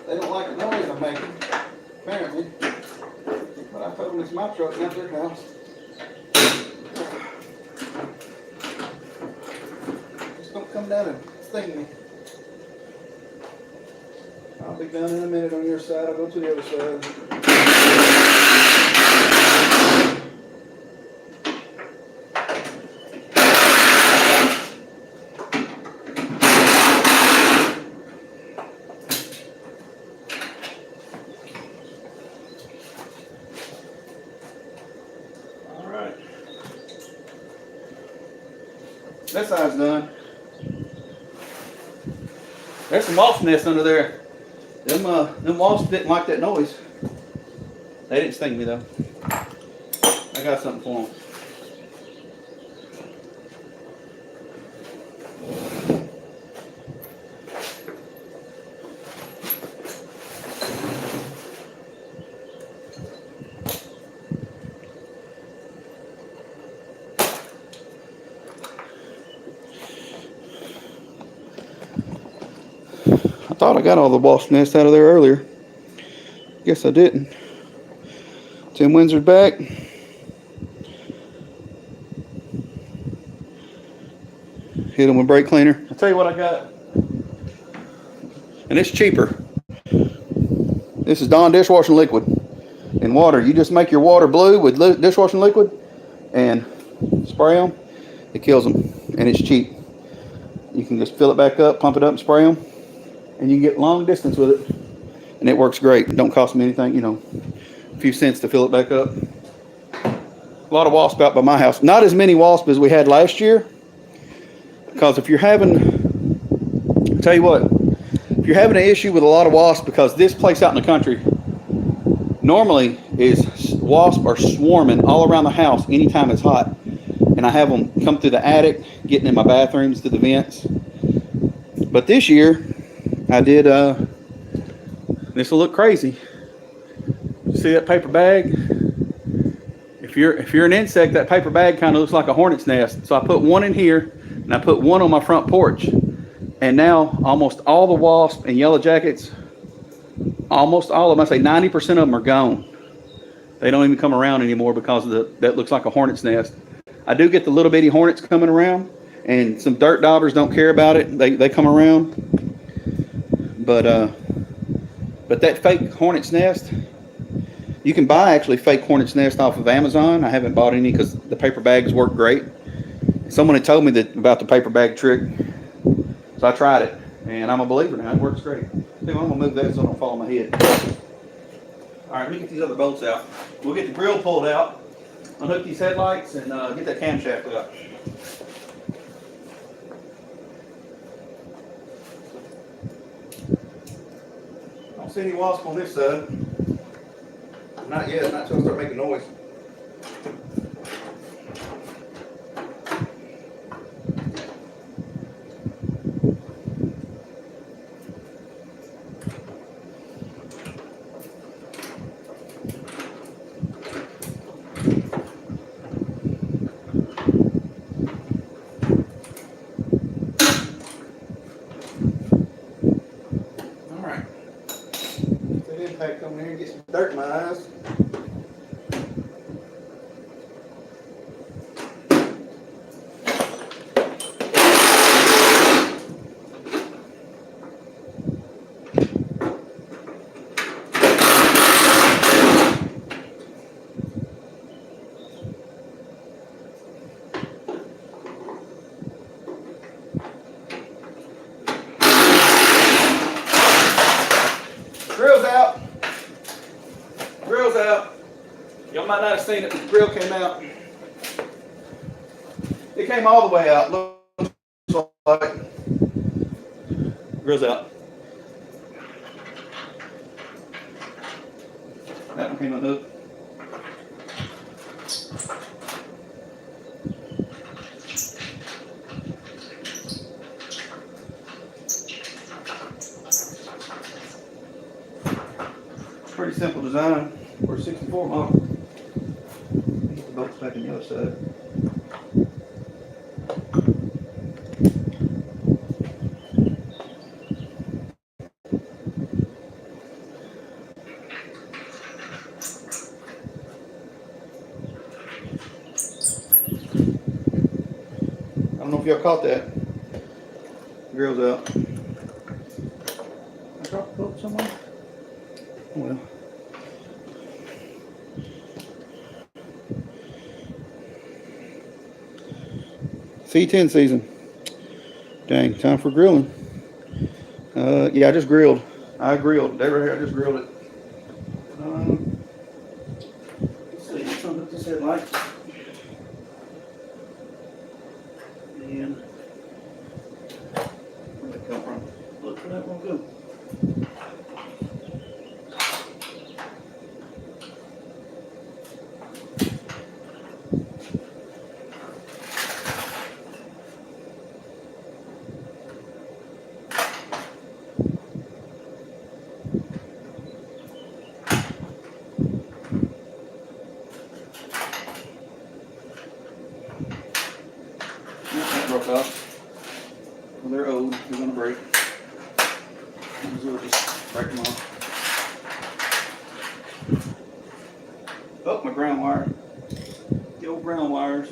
They don't like the noise I'm making, apparently. But I told them it's my truck, not their house. Just don't come down and sting me. I'll be done in a minute on your side. I'll go to the other side. That side's done. There's some wasp nests under there. Them wasps didn't like that noise. They didn't sting me though. I got something for them. I thought I got all the wasp nests out of there earlier. Guess I didn't. Tim Windsor's back. Hit him with brake cleaner. I'll tell you what I got. And it's cheaper. This is Dawn dishwashing liquid and water. You just make your water blue with dishwashing liquid and spray them. It kills them. And it's cheap. You can just fill it back up, pump it up and spray them. And you can get long distance with it. And it works great. It don't cost me anything, you know, a few cents to fill it back up. A lot of wasps out by my house. Not as many wasps as we had last year. Because if you're having, I'll tell you what, if you're having an issue with a lot of wasps, because this place out in the country normally is wasps are swarming all around the house anytime it's hot. And I have them come through the attic, getting in my bathrooms, through the vents. But this year, I did, this will look crazy. See that paper bag? If you're an insect, that paper bag kind of looks like a hornet's nest. So I put one in here, and I put one on my front porch. And now almost all the wasps and yellow jackets, almost all of them, I say 90% of them are gone. They don't even come around anymore because of that looks like a hornet's nest. I do get the little bitty hornets coming around, and some dirt daubers don't care about it. They come around. But that fake hornet's nest, you can buy actually fake hornet's nest off of Amazon. I haven't bought any because the paper bags work great. someone had told me that about the paper bag trick, so I tried it, and I'm a believer now. It works great. I'm gonna move that so I don't fall on my head. All right, let me get these other bolts out. We'll get the grill pulled out, unhook these headlights, and get that camshaft out. I don't see any wasp on this side. Not yet, not until I start making noise. Alright. Get that impact on there and get some dirt in my eyes. Grill's out. Grill's out. Y'all might not have seen it, but the grill came out. It came all the way out. Looks like. Grill's out. That one came unhooked. Pretty simple design for a 64 model. Get the bolts back on the other side. I don't know if y'all caught that. Grill's out. I dropped the bolt somewhere. Oh well. C10 season. Dang, time for grilling. Yeah, I just grilled. I grilled. They were here, I just grilled it. Let's see, let's unhook this headlight. And where'd that come from? Look where that one go. Broke off. Well, they're old. They're gonna break. So we'll just break them off. Oh, my ground wire. The old ground wires.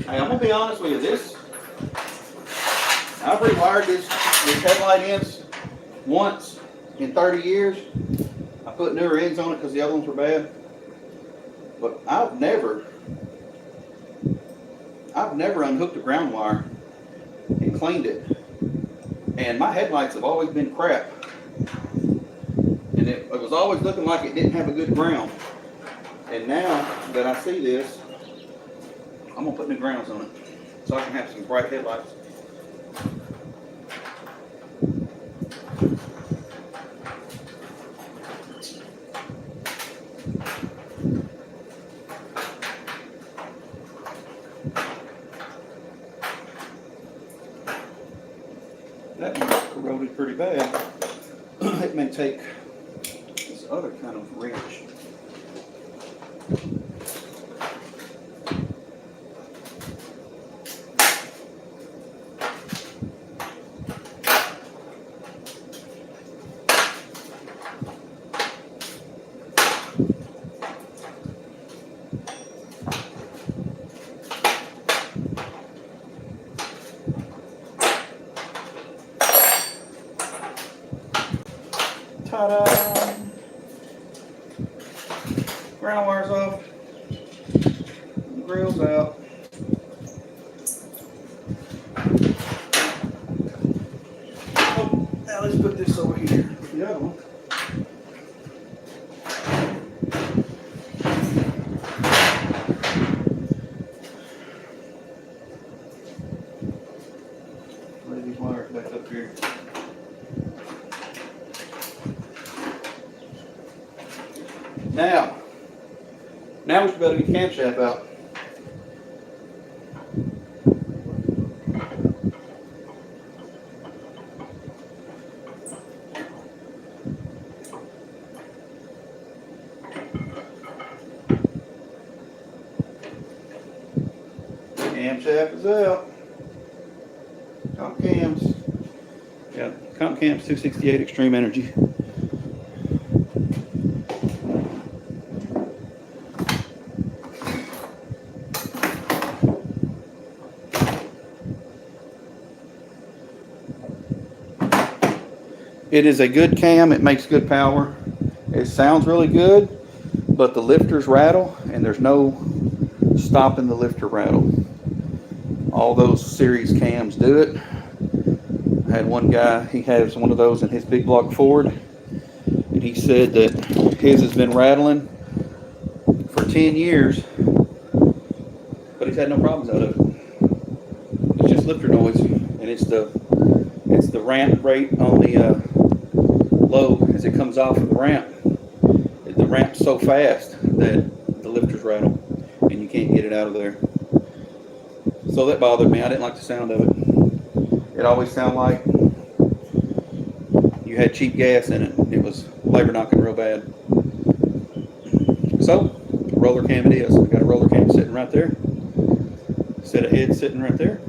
Hey, I'm gonna be honest with you. I've rewired this headlight ends once in 30 years. I put newer ends on it because the other ones were bad. But I've never unhooked a ground wire and cleaned it. And my headlights have always been crap. And it was always looking like it didn't have a good ground. And now that I see this, I'm gonna put new grounds on it so I can have some bright headlights. That one's corroded pretty bad. It may take this other kind of wrench. Ground wires off. Grills out. Oh, now let's put this over here with the other one. Lay these wires back up here. Now we should be able to get the camshaft out. Camshaft is out. Comp cams. Yeah, comp cams 268 extreme energy. It is a good cam. It makes good power. It sounds really good, but the lifters rattle, and there's no stopping the lifter rattle. All those series cams do it. I had one guy, he has one of those in his big block Ford, and he said that his has been rattling for 10 years, but he's had no problems out of it. It's just lifter noise, and it's the ramp rate on the low as it comes off of the ramp. The ramp's so fast that the lifters rattle, and you can't get it out of there. So that bothered me. I didn't like the sound of it. It always sounded like you had cheap gas in it. It was labor knocking real bad. So, roller cam it is. I got a roller cam sitting right there. Set of heads sitting right there.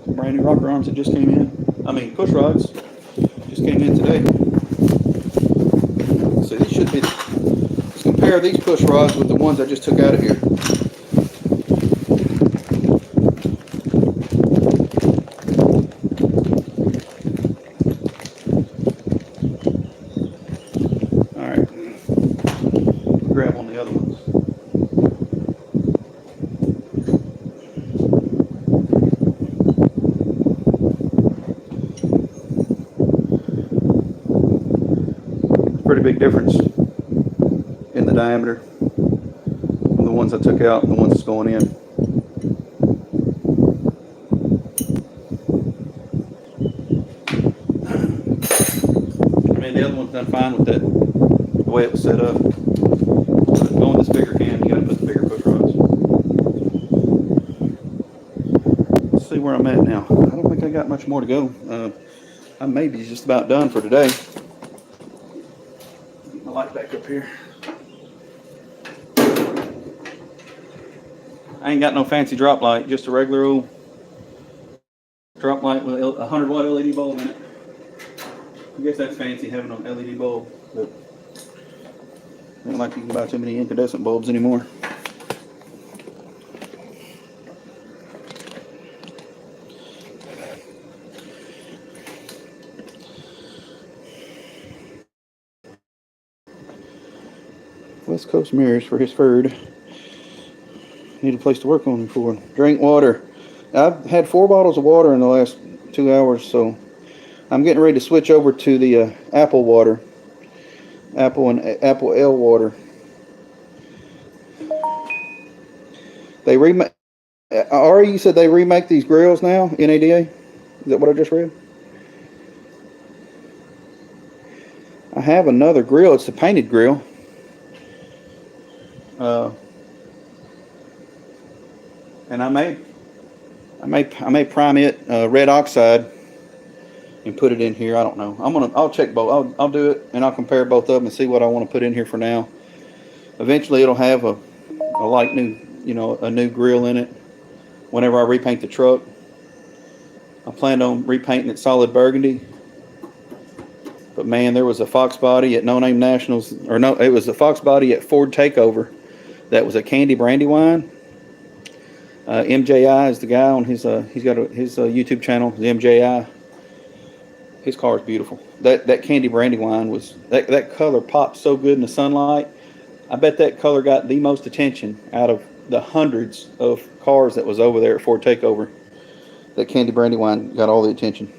Brand new rocker arms that just came in. Push rods just came in today. So these should be, let's compare these push rods with the ones I just took out of here. Grab on the other ones. Pretty big difference in the diameter from the ones I took out and the ones that's going in. The other one's done fine with that, the way it was set up. Going this bigger cam, you gotta put the bigger push rods. Let's see where I'm at now. I don't think I got much more to go. I may be just about done for today. Get my light back up here. I ain't got no fancy drop light, just a regular old drop light with a 100 watt LED bulb in it. I guess that's fancy having an LED bulb, but I don't like you can buy too many incandescent bulbs anymore. West Coast mirrors for his Ford. Need a place to work on him for. Drink water. I've had 4 bottles of water in the last 2 hours, so I'm getting ready to switch over to the apple water. Apple and Apple L water. They remake. Ari, you said they remake these grills now, NADA? Is that what I just read? I have another grill. It's the painted grill. And I may prime it red oxide and put it in here. I don't know. I'll check both. I'll do it and I'll compare both of them and see what I want to put in here for now. Eventually it'll have a light new, a new grill in it whenever I repaint the truck. I planned on repainting it solid burgundy. But man, there was a Fox body at No Name Nationals, or no, it was a Fox body at Ford Takeover that was a candy brandywine. MJI is the guy on his he's got his YouTube channel, the MJI. His car is beautiful. That candy brandywine was that color popped so good in the sunlight. I bet that color got the most attention out of the hundreds of cars that was over there at Ford Takeover. That Candy Brandywine got all the attention.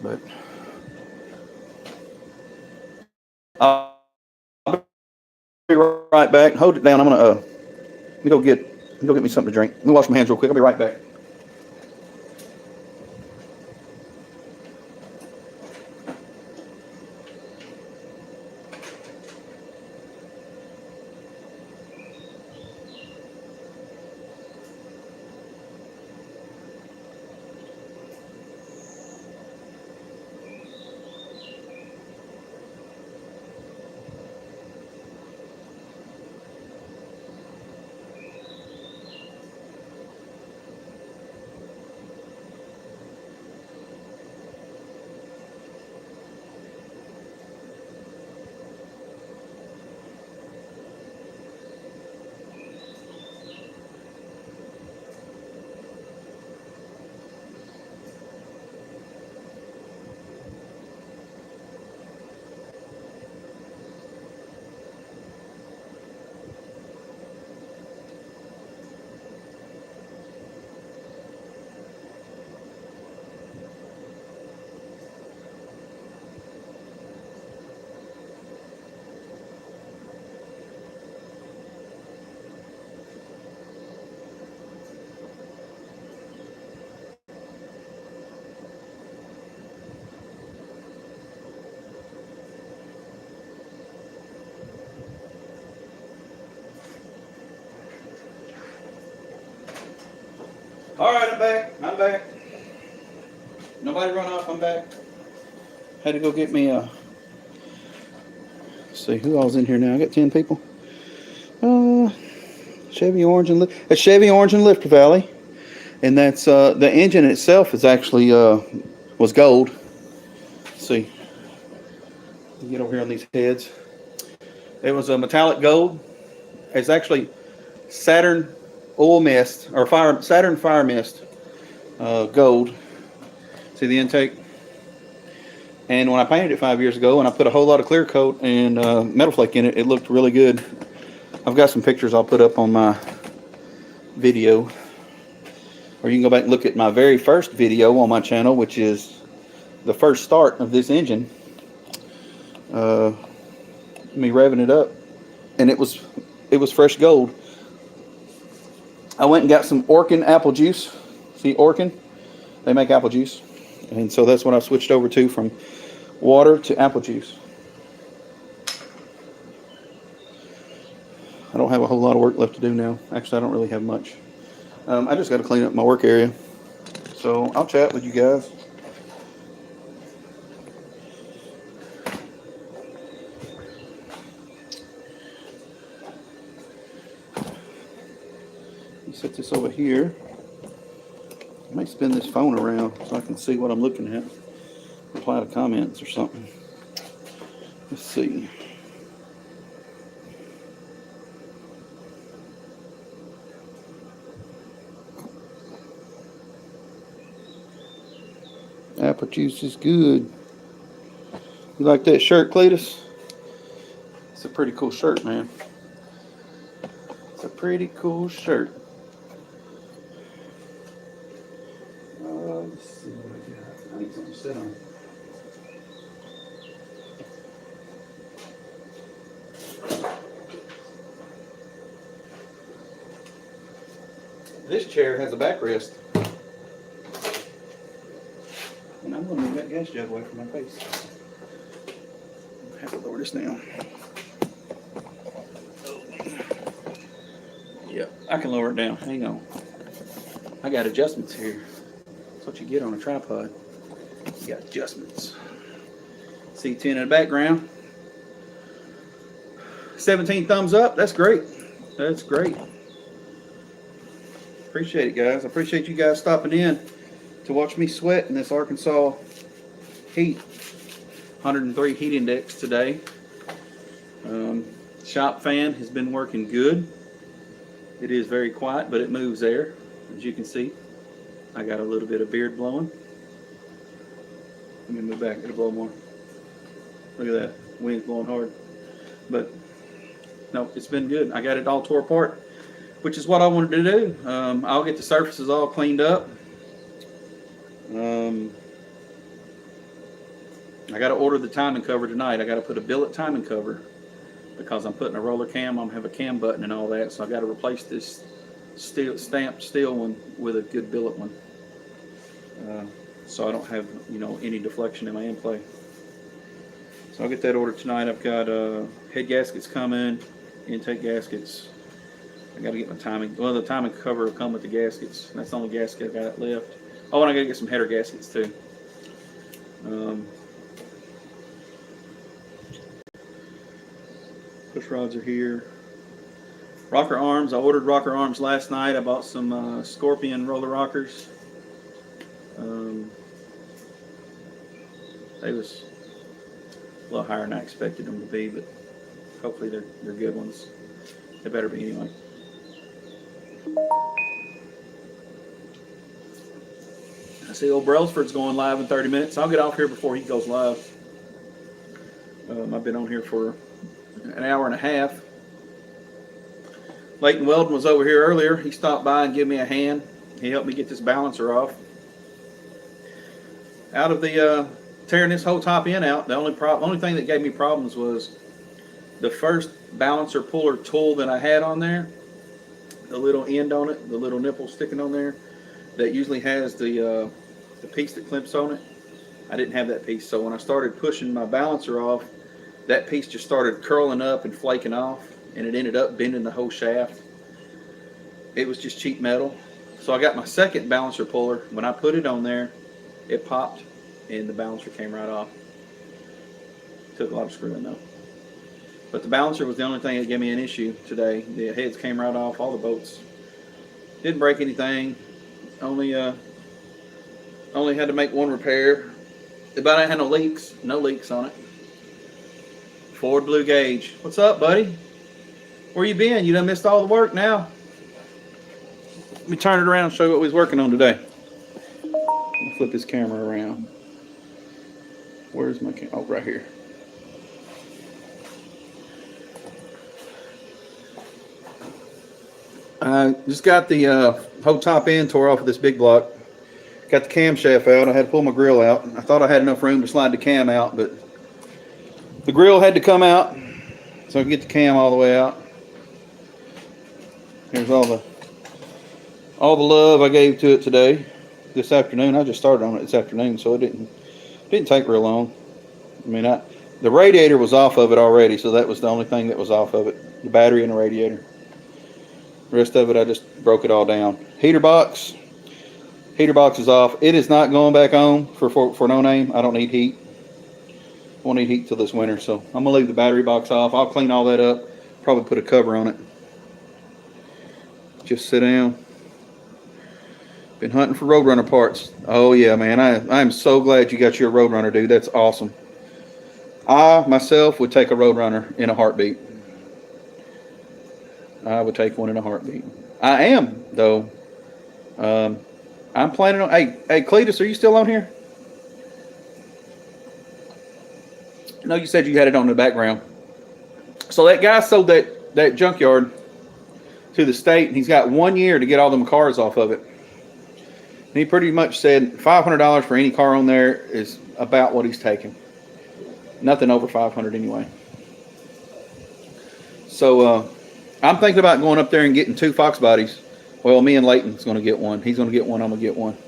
But I'll be right back. Hold it down. I'm gonna let me go get me something to drink. Let me wash my hands real quick. I'll be right back. All right, I'm back. I'm back. Nobody run off. I'm back. Had to go get me a. Let's see who all's in here now. I got 10 people. Uh, Chevy Orange and Lift. A Chevy Orange and Lift Valley, and that's the engine itself is actually was gold. Let's see. Get over here on these heads. It was a metallic gold. It's actually Saturn oil mist or Saturn fire mist gold. See the intake? And when I painted it 5 years ago and I put a whole lot of clear coat and metal flake in it, it looked really good. I've got some pictures I'll put up on my video. Or you can go back and look at my very first video on my channel, which is the first start of this engine. Me revving it up. And it was fresh gold. I went and got some Orkin apple juice. See Orkin? They make apple juice. And so that's what I've switched over to, from water to apple juice. I don't have a whole lot of work left to do now. Actually, I don't really have much. I just got to clean up my work area. So I'll chat with you guys. Set this over here. I may spin this phone around so I can see what I'm looking at. Reply to comments or something. Let's see. Apple juice is good. You like that shirt, Cletus? It's a pretty cool shirt, man. It's a pretty cool shirt. Let's see what I got. I need something to sit on. This chair has a backrest. And I'm going to move that gas jug away from my face. I have to lower this down. Yep, I can lower it down. Hang on. I got adjustments here. That's what you get on a tripod. You got adjustments. C10 in the background. 17 thumbs up. That's great. That's great. Appreciate it, guys. I appreciate you guys stopping in to watch me sweat in this Arkansas heat. 103 heat index today. Shop fan has been working good. It is very quiet, but it moves air, as you can see. I got a little bit of beard blowing. Let me move back, it'll blow more. Look at that. Wind's blowing hard. But no, it's been good. I got it all tore apart, which is what I wanted to do. I'll get the surfaces all cleaned up. I got to order the timing cover tonight. I got to put a billet timing cover because I'm putting a roller cam. I'm gonna have a cam button and all that. So I got to replace this stamped steel one with a good billet one. So I don't have any deflection in my end play. So I'll get that ordered tonight. I've got head gaskets coming, intake gaskets. I got to get my timing. Well, the timing cover will come with the gaskets. That's the only gasket I got left. Oh, and I got to get some header gaskets too. Push rods are here. Rocker arms. I ordered rocker arms last night. I bought some Scorpion roller rockers. They was a little higher than I expected them to be, but hopefully they're good ones. They better be anyway. I see old Brailsford's going live in 30 minutes. I'll get off here before he goes live. I've been on here for an hour and a half. Leighton Weldon was over here earlier. He stopped by and gave me a hand. He helped me get this balancer off. Out of the tearing this whole top end out, the only thing that gave me problems was the first balancer puller tool that I had on there, the little end on it, the little nipple sticking on there, that usually has the piece that clamps on it. I didn't have that piece, so when I started pushing my balancer off, that piece just started curling up and flaking off, and it ended up bending the whole shaft. It was just cheap metal. So I got my second balancer puller. When I put it on there, it popped and the balancer came right off. Took a lot of screwing though. But the balancer was the only thing that gave me an issue today. The heads came right off, all the bolts. Didn't break anything. Only had to make one repair. But I had no leaks on it. Ford Blue Gauge. What's up, buddy? Where you been? You done missed all the work now. Let me turn it around and show you what we was working on today. I'll flip this camera around. Where's my camera? Oh, right here. I just got the whole top end tore off of this big block. Got the camshaft out. I had to pull my grill out. I thought I had enough room to slide the cam out, but the grill had to come out so I could get the cam all the way out. Here's all the love I gave to it today, this afternoon. I just started on it this afternoon, so it didn't take real long. I mean, the radiator was off of it already, so that was the only thing that was off of it, the battery and the radiator. The rest of it, I just broke it all down. Heater box is off. It is not going back on for no name. I don't need heat. Won't need heat till this winter, so I'm gonna leave the battery box off. I'll clean all that up, probably put a cover on it. Just sit down. Been hunting for Roadrunner parts. Oh yeah, man, I'm so glad you got your Roadrunner, dude. That's awesome. I myself would take a Roadrunner in a heartbeat. I would take one in a heartbeat. I am though. I'm planning on. Hey, Cletus, are you still on here? No, you said you had it on the background. So that guy sold that junkyard to the state, and he's got 1 year to get all them cars off of it. And he pretty much said $500 for any car on there is about what he's taking. Nothing over $500 anyway. So I'm thinking about going up there and getting 2 Fox bodies. Well, me and Leighton's going to get one. He's going to get one. I'm going to get one.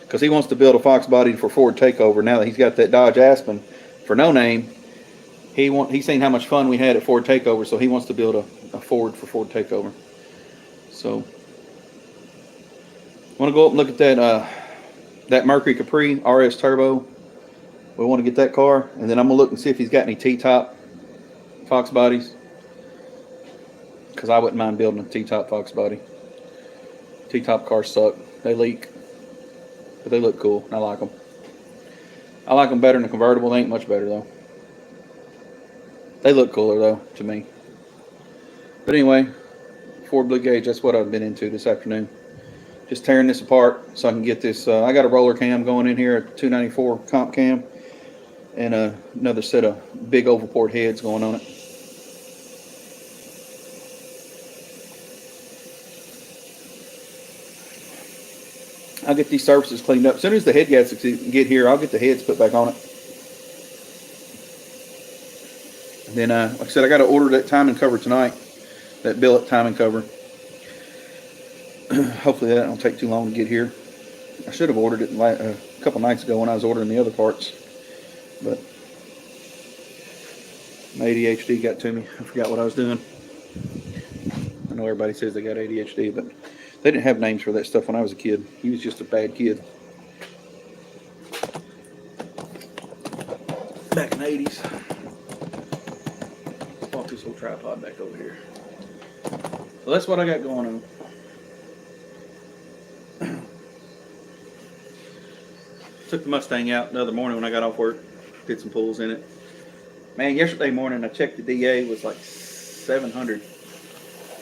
Because he wants to build a Fox body for Ford Takeover. Now that he's got that Dodge Aspen for no name, he's seen how much fun we had at Ford Takeover, so he wants to build a Ford for Ford Takeover. So I want to go up and look at that Mercury Capri RS Turbo. We want to get that car, and then I'm going to look and see if he's got any T-top Fox bodies. Because I wouldn't mind building a T-top Fox body. T-top cars suck. They leak. But they look cool. I like them. I like them better than a convertible. They ain't much better, though. They look cooler, though, to me. But anyway, Ford Blue Gauge, that's what I've been into this afternoon. Just tearing this apart so I can get this. I got a roller cam going in here, a 294 comp cam. and another set of big oval port heads going on it. I'll get these surfaces cleaned up. As soon as the head gaskets get here, I'll get the heads put back on it. And then, like I said, I got to order that timing cover tonight, that billet timing cover. Hopefully that don't take too long to get here. I should have ordered it a couple nights ago when I was ordering the other parts, but my ADHD got to me. I forgot what I was doing. I know everybody says they got ADHD, but they didn't have names for that stuff when I was a kid. He was just a bad kid. Back in the 80s. Walk this whole tripod back over here. So that's what I got going on. Took the Mustang out the other morning when I got off work. Did some pulls in it. Man, yesterday morning I checked the DA was like 700.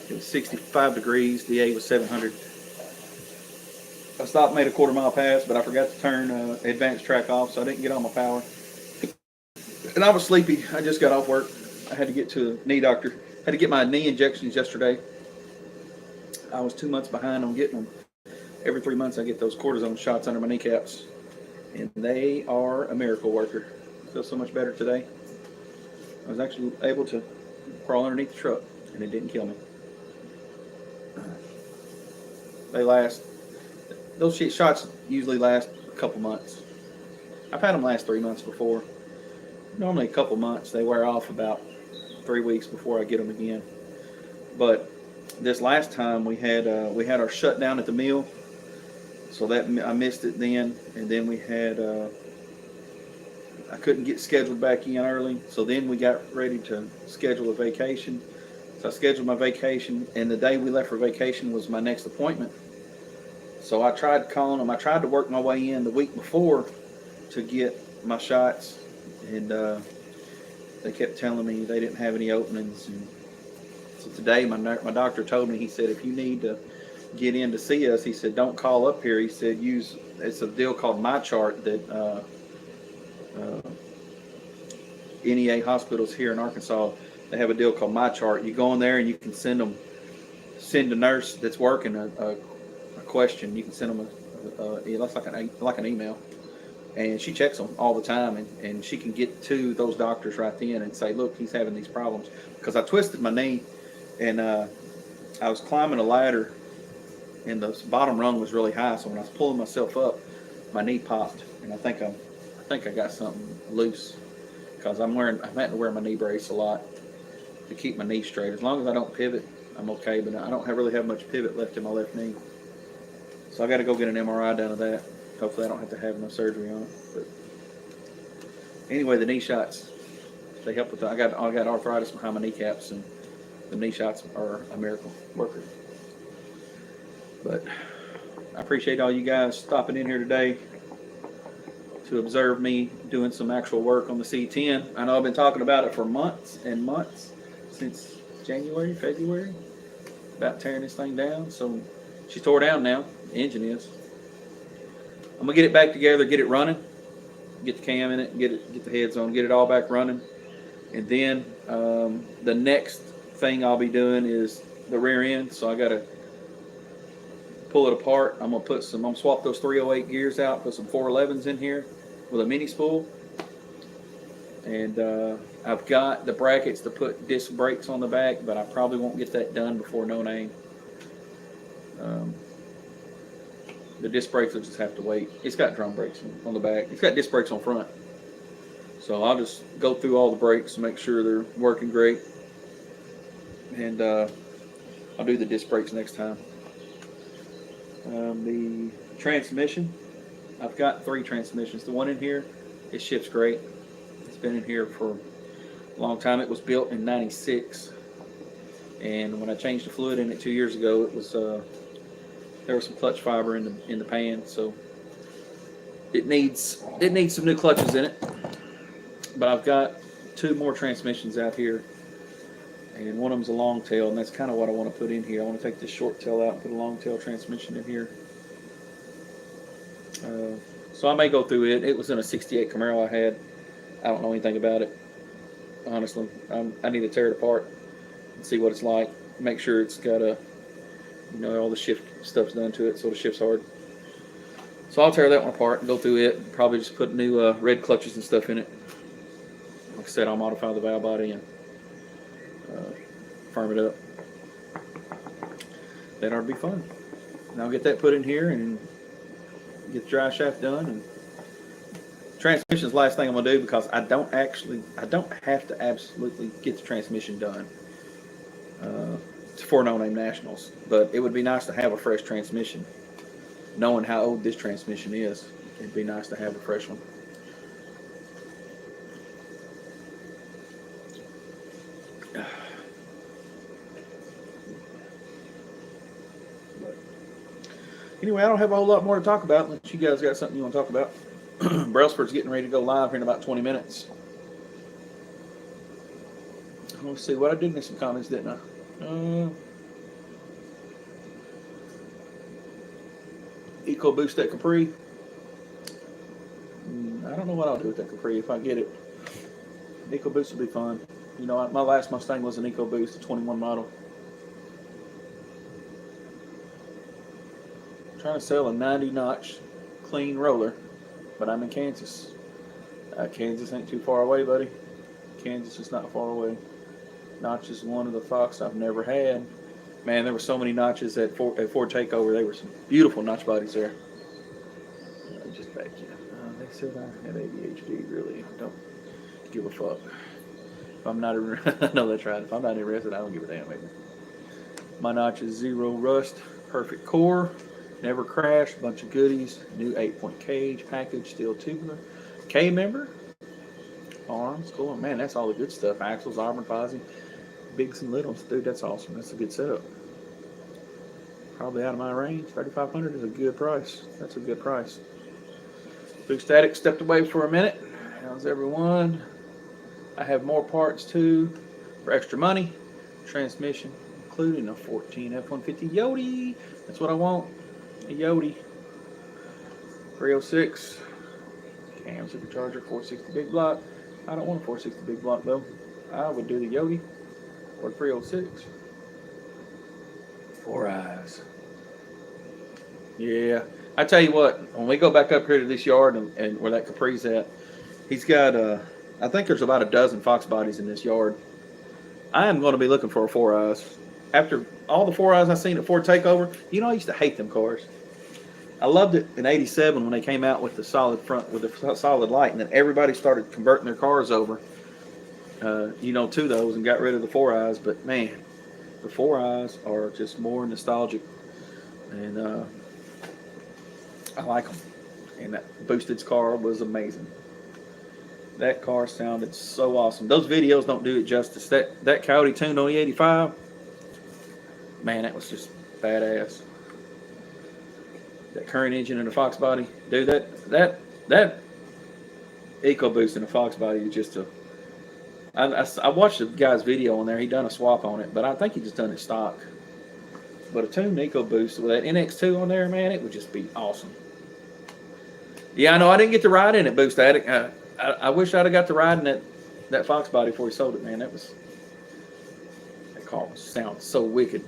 It was 65 degrees. DA was 700. I stopped, made a quarter-mile pass, but I forgot to turn advanced track off, so I didn't get on my power. And I was sleepy. I just got off work. I had to get to a knee doctor. Had to get my knee injections yesterday. I was 2 months behind on getting them. Every 3 months I get those cortisone shots under my kneecaps. And they are a miracle worker. I feel so much better today. I was actually able to crawl underneath the truck, and it didn't kill me. They last, those shots usually last a couple months. I've had them last 3 months before. Normally a couple months. They wear off about 3 weeks before I get them again. But this last time we had our shutdown at the mill, so that I missed it then, and then we had I couldn't get scheduled back in early, so then we got ready to schedule a vacation. So I scheduled my vacation, and the day we left for vacation was my next appointment. So I tried calling them. I tried to work my way in the week before to get my shots, and they kept telling me they didn't have any openings. And so today my doctor told me, he said, if you need to get in to see us, he said, don't call up here. He said, it's a deal called My Chart that NEA hospitals here in Arkansas, they have a deal called My Chart. You go in there and you can send a nurse that's working a question. You can send them it looks like an email, and she checks them all the time, and she can get to those doctors right then and say, look, he's having these problems. Because I twisted my knee, and I was climbing a ladder, and the bottom rung was really high, so when I was pulling myself up, my knee popped, and I think I got something loose, because I'm having to wear my knee brace a lot to keep my knee straight. As long as I don't pivot, I'm okay, but I don't really have much pivot left in my left knee. So I got to go get an MRI done of that. Hopefully I don't have to have no surgery on it. But anyway, the knee shots, they help with that. I got arthritis behind my kneecaps, and the knee shots are a miracle worker. But I appreciate all you guys stopping in here today to observe me doing some actual work on the C10. I know I've been talking about it for months and months, since January, February, about tearing this thing down. So she's tore down now, the engine is. I'm gonna get it back together, get it running, get the cam in it, get the heads on, get it all back running. And then the next thing I'll be doing is the rear end. So I gotta pull it apart. I'm gonna swap those 308 gears out, put some 411s in here with a mini spool. And I've got the brackets to put disc brakes on the back, but I probably won't get that done before no name. The disc brakes will just have to wait. It's got drum brakes on the back. It's got disc brakes on front. So I'll just go through all the brakes and make sure they're working great. And I'll do the disc brakes next time. The transmission, I've got 3 transmissions. The one in here, it shifts great. It's been in here for a long time. It was built in '96, and when I changed the fluid in it 2 years ago, it was there was some clutch fiber in the pan, so it needs some new clutches in it. But I've got 2 more transmissions out here, and one of them's a long tail, and that's kind of what I want to put in here. I want to take this short tail out and put a long tail transmission in here. So I may go through it. It was in a '68 Camaro I had. I don't know anything about it, honestly. I need to tear it apart and see what it's like. Make sure it's got all the shift stuff's done to it, so the shift's hard. So I'll tear that one apart and go through it. Probably just put new red clutches and stuff in it. Like I said, I'll modify the valve body and firm it up. That ought to be fun. And I'll get that put in here and get the dry shaft done. And transmission's the last thing I'm gonna do because I don't have to absolutely get the transmission done for No Name Nationals. But it would be nice to have a fresh transmission. Knowing how old this transmission is, it'd be nice to have a fresh one. Anyway, I don't have a whole lot more to talk about unless you guys got something you want to talk about. Brailsford's getting ready to go live here in about 20 minutes. Let's see, what I did miss some comments, didn't I? EcoBoost that Capri. I don't know what I'll do with that Capri if I get it. EcoBoost will be fun. You know, my last Mustang was an EcoBoost, a 21 model. Trying to sell a 90 notch clean roller, but I'm in Kansas. Kansas ain't too far away, buddy. Kansas is not far away. Notch is one of the Fox I've never had. Man, there were so many notches at Ford Takeover. There were some beautiful notch bodies there. Just back in. They said I had ADHD. Really, I don't give a fuck. If I'm not, no, that's right. If I'm not interested, I don't give a damn. Maybe. My notch is zero rust, perfect core. Never crashed, bunch of goodies, new 8-point cage, package, steel tubular, K member, arms, cool. Man, that's all the good stuff. Axles, arbor, posi, bigs and littles. Dude, that's awesome. That's a good setup. Probably out of my range. $3,500 is a good price. That's a good price. Big Static stepped away for a minute. How's everyone? I have more parts too for extra money. Transmission, including a 14 F-150 Yodi. That's what I want. A Yodi 306 cam supercharger 460 big block. I don't want a 460 big block though. I would do the Yodi or 306. 4 eyes. Yeah, I tell you what, when we go back up here to this yard and where that Capri's at, he's got I think there's about a dozen Fox bodies in this yard. I am going to be looking for a 4 eyes. After all the 4 eyes I've seen at Ford Takeover, you know, I used to hate them cars. I loved it in '87 when they came out with the solid front, with the solid light, and then everybody started converting their cars over, to those and got rid of the 4 eyes. But man, the 4 eyes are just more nostalgic, and I like them. And that boosted car was amazing. That car sounded so awesome. Those videos don't do it justice. That Coyote tuned on E85, man, that was just badass. That current engine in the Fox body, dude. That EcoBoost in the Fox body is just a. I watched the guy's video on there. He done a swap on it, but I think he just done it stock. But a tuned EcoBoost with that NX2 on there, man, it would just be awesome. Yeah, I know. I didn't get to ride in it, Boost Addict. I wish I'd have got to ride in that Fox body before he sold it, man. That car sounds so wicked.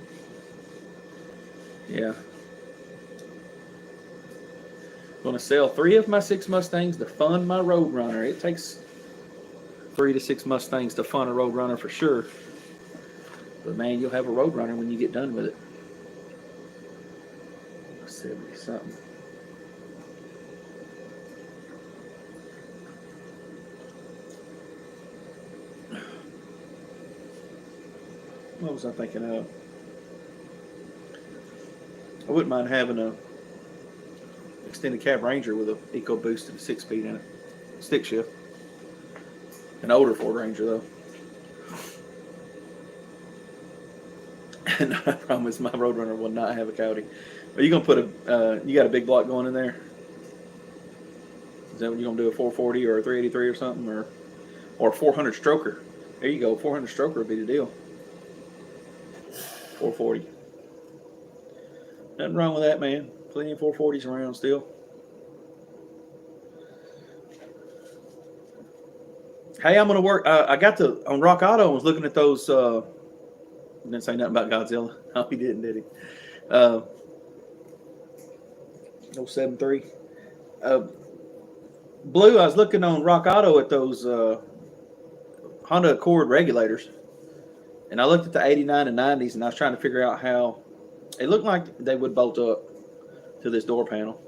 Yeah. Going to sell 3 of my 6 Mustangs to fund my Roadrunner. It takes 3 to 6 Mustangs to fund a Roadrunner for sure. But man, you'll have a Roadrunner when you get done with it. 70 something. What was I thinking of? I wouldn't mind having a extended cab Ranger with an EcoBoost and a 6-speed in it. Stick shift. An older Ford Ranger though. And I promise my Roadrunner will not have a Coyote. Are you gonna put you got a big block going in there? Is that what you're gonna do, a 440 or a 383 or something, or a 400 stroker? There you go, 400 stroker would be the deal. 440. Nothing wrong with that, man. Plenty of 440s around still. Hey, I'm gonna work. I got on Rock Auto. I was looking at those. Didn't say nothing about Godzilla. No, he didn't, did he? Uh, 073. Uh, Blue. I was looking on Rock Auto at those Honda Accord regulators, and I looked at the 89 and 90s, and I was trying to figure out how it looked like they would bolt up to this door panel.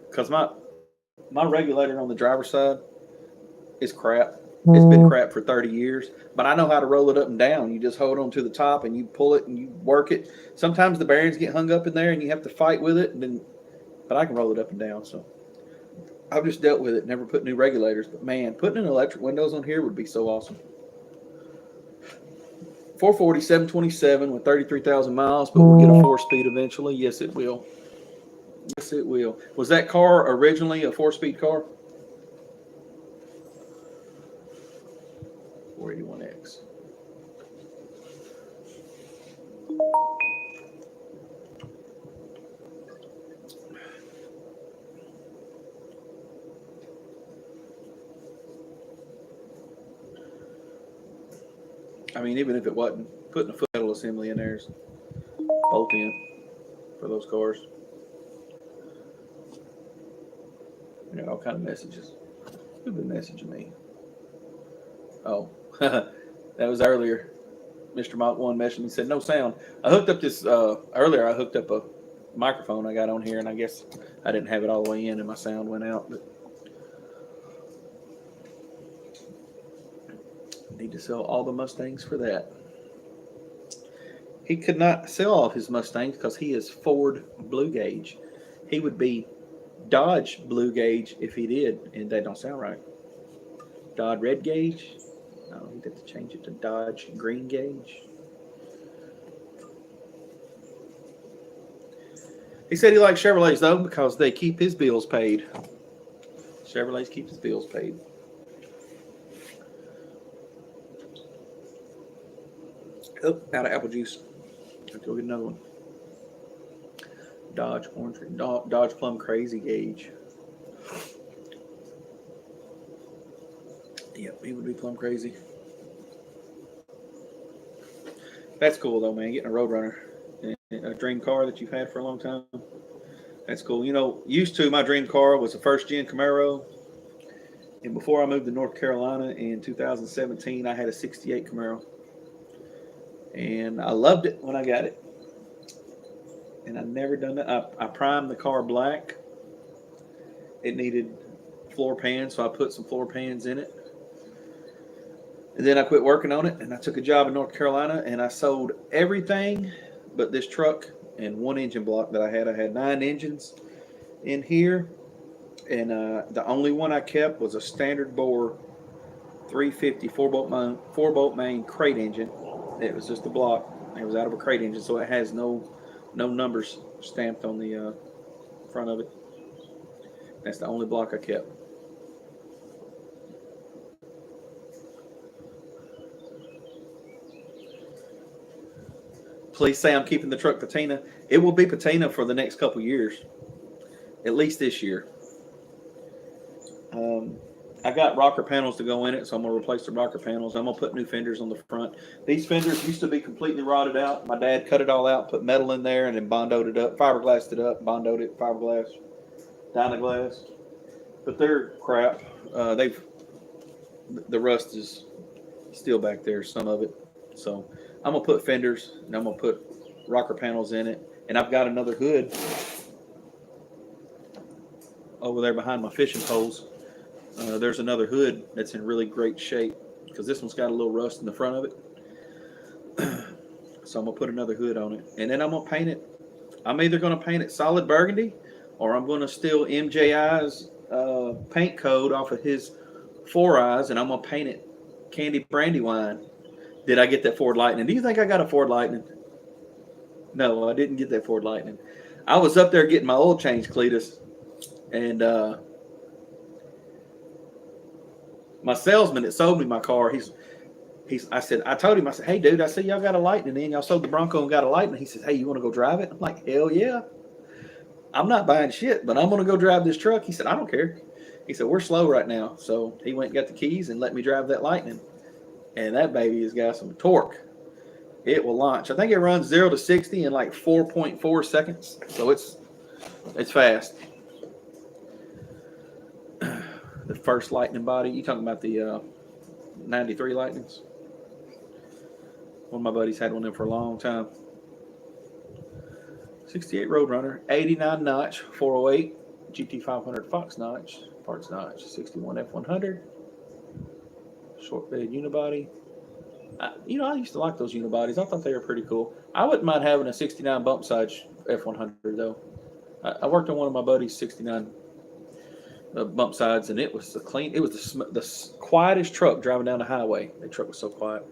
Because my regulator on the driver's side is crap. It's been crap for 30 years, but I know how to roll it up and down. You just hold on to the top and you pull it and you work it. Sometimes the bearings get hung up in there and you have to fight with it, but I can roll it up and down. So I've just dealt with it, never put new regulators. But man, putting in electric windows on here would be so awesome. 440, 727 with 33,000 miles, but we'll get a 4-speed eventually. Yes, it will. Yes, it will. Was that car originally a 4-speed car? 481X. I mean, even if it wasn't, putting a foot pedal assembly in there is bolt in for those cars. You know, all kind of messages. Who's been messaging me? Oh, that was earlier. Mr. Mach 1 messaged me, said no sound. I hooked up this, earlier I hooked up a microphone I got on here, and I guess I didn't have it all the way in and my sound went out. But I need to sell all the Mustangs for that. He could not sell all of his Mustangs because he is Ford Blue Gauge. He would be Dodge Blue Gauge if he did, and that don't sound right. Dodge Red Gauge? No, he'd have to change it to Dodge Green Gauge. He said he likes Chevrolets though because they keep his bills paid. Chevrolets keep his bills paid. Oh, out of apple juice. Let's go get another one. Dodge Orange, Dodge Plum Crazy Gauge. Yep, he would be plum crazy. That's cool though, man. Getting a Roadrunner, a dream car that you've had for a long time. That's cool. You know, used to my dream car was a first gen Camaro, and before I moved to North Carolina in 2017, I had a '68 Camaro, and I loved it when I got it. And I've never done that. I primed the car black. It needed floor pans, so I put some floor pans in it. And then I quit working on it, and I took a job in North Carolina, and I sold everything but this truck and one engine block that I had. I had 9 engines in here, and the only one I kept was a standard bore 350 4-bolt main crate engine. It was just a block. It was out of a crate engine, so it has no numbers stamped on the front of it. That's the only block I kept. Please say I'm keeping the truck patina. It will be patina for the next couple years, at least this year. I got rocker panels to go in it, so I'm going to replace the rocker panels. I'm going to put new fenders on the front. These fenders used to be completely rotted out. My dad cut it all out, put metal in there, and then bondoed it up, fiberglassed it up, bondoed it, fiberglass, Dynaglass. But they're crap. The rust is still back there, some of it. So I'm going to put fenders, and I'm going to put rocker panels in it. And I've got another hood over there behind my fishing poles. There's another hood that's in really great shape because this one's got a little rust in the front of it. So I'm going to put another hood on it. And then I'm going to paint it. I'm either going to paint it solid burgundy or I'm going to steal MJI's paint code off of his 4Eyes, and I'm going to paint it candy brandywine. Did I get that Ford Lightning? Do you think I got a Ford Lightning? No, I didn't get that Ford Lightning. I was up there getting my oil change, Cletus, and my salesman that sold me my car, I told him, hey, dude, I said, y'all got a Lightning in. Y'all sold the Bronco and got a Lightning. He says, hey, you want to go drive it? I'm like, hell yeah. I'm not buying shit, but I'm going to go drive this truck. He said, I don't care. He said, we're slow right now. So he went and got the keys and let me drive that Lightning. And that baby has got some torque. It will launch. I think it runs 0 to 60 in like 4.4 seconds. So it's fast. The first Lightning body. You talking about the 93 Lightnings? One of my buddies had one of them for a long time. 68 Roadrunner, 89 notch, 408, GT500 Fox notch, parts notch, 61 F100, short bed unibody. I used to like those unibodies. I thought they were pretty cool. I wouldn't mind having a 69 bump size F100 though. I worked on one of my buddy's 69 bump sides, and it was the quietest truck driving down the highway. The truck was so quiet.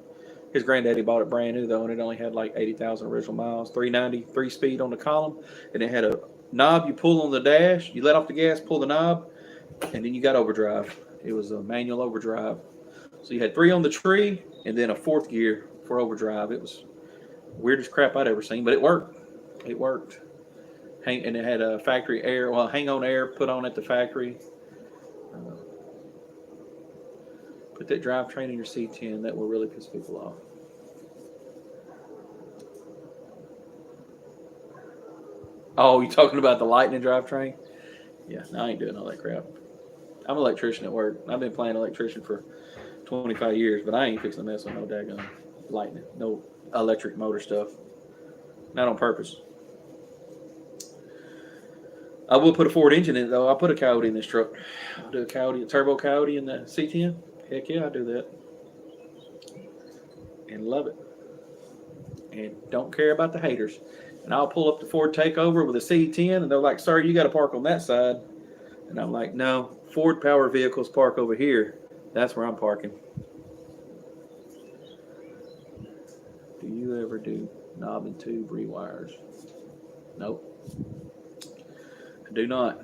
His granddaddy bought it brand new though, and it only had like 80,000 original miles. 390, 3-speed on the column, and it had a knob you pull on the dash. You let off the gas, pull the knob, and then you got overdrive. It was a manual overdrive. So you had 3 on the tree, and then a 4th gear for overdrive. It was the weirdest crap I'd ever seen, but it worked. It worked. And it had a factory air, hang-on air put on at the factory. Put that drivetrain in your C10. That will really piss people off. Oh, you talking about the Lightning drivetrain? Yeah, no, I ain't doing all that crap. I'm an electrician at work. I've been playing electrician for 25 years, but I ain't fixing to mess with no daggone Lightning. No electric motor stuff. Not on purpose. I will put a Ford engine in it, though. I'll put a Coyote in this truck. I'll do a turbo Coyote in the C10. Heck yeah, I'll do that. And love it. And don't care about the haters. And I'll pull up the Ford Takeover with a C10, and they're like, sir, you got to park on that side. And I'm like, no, Ford power vehicles park over here. That's where I'm parking. Do you ever do knob and tube rewires? Nope. I do not.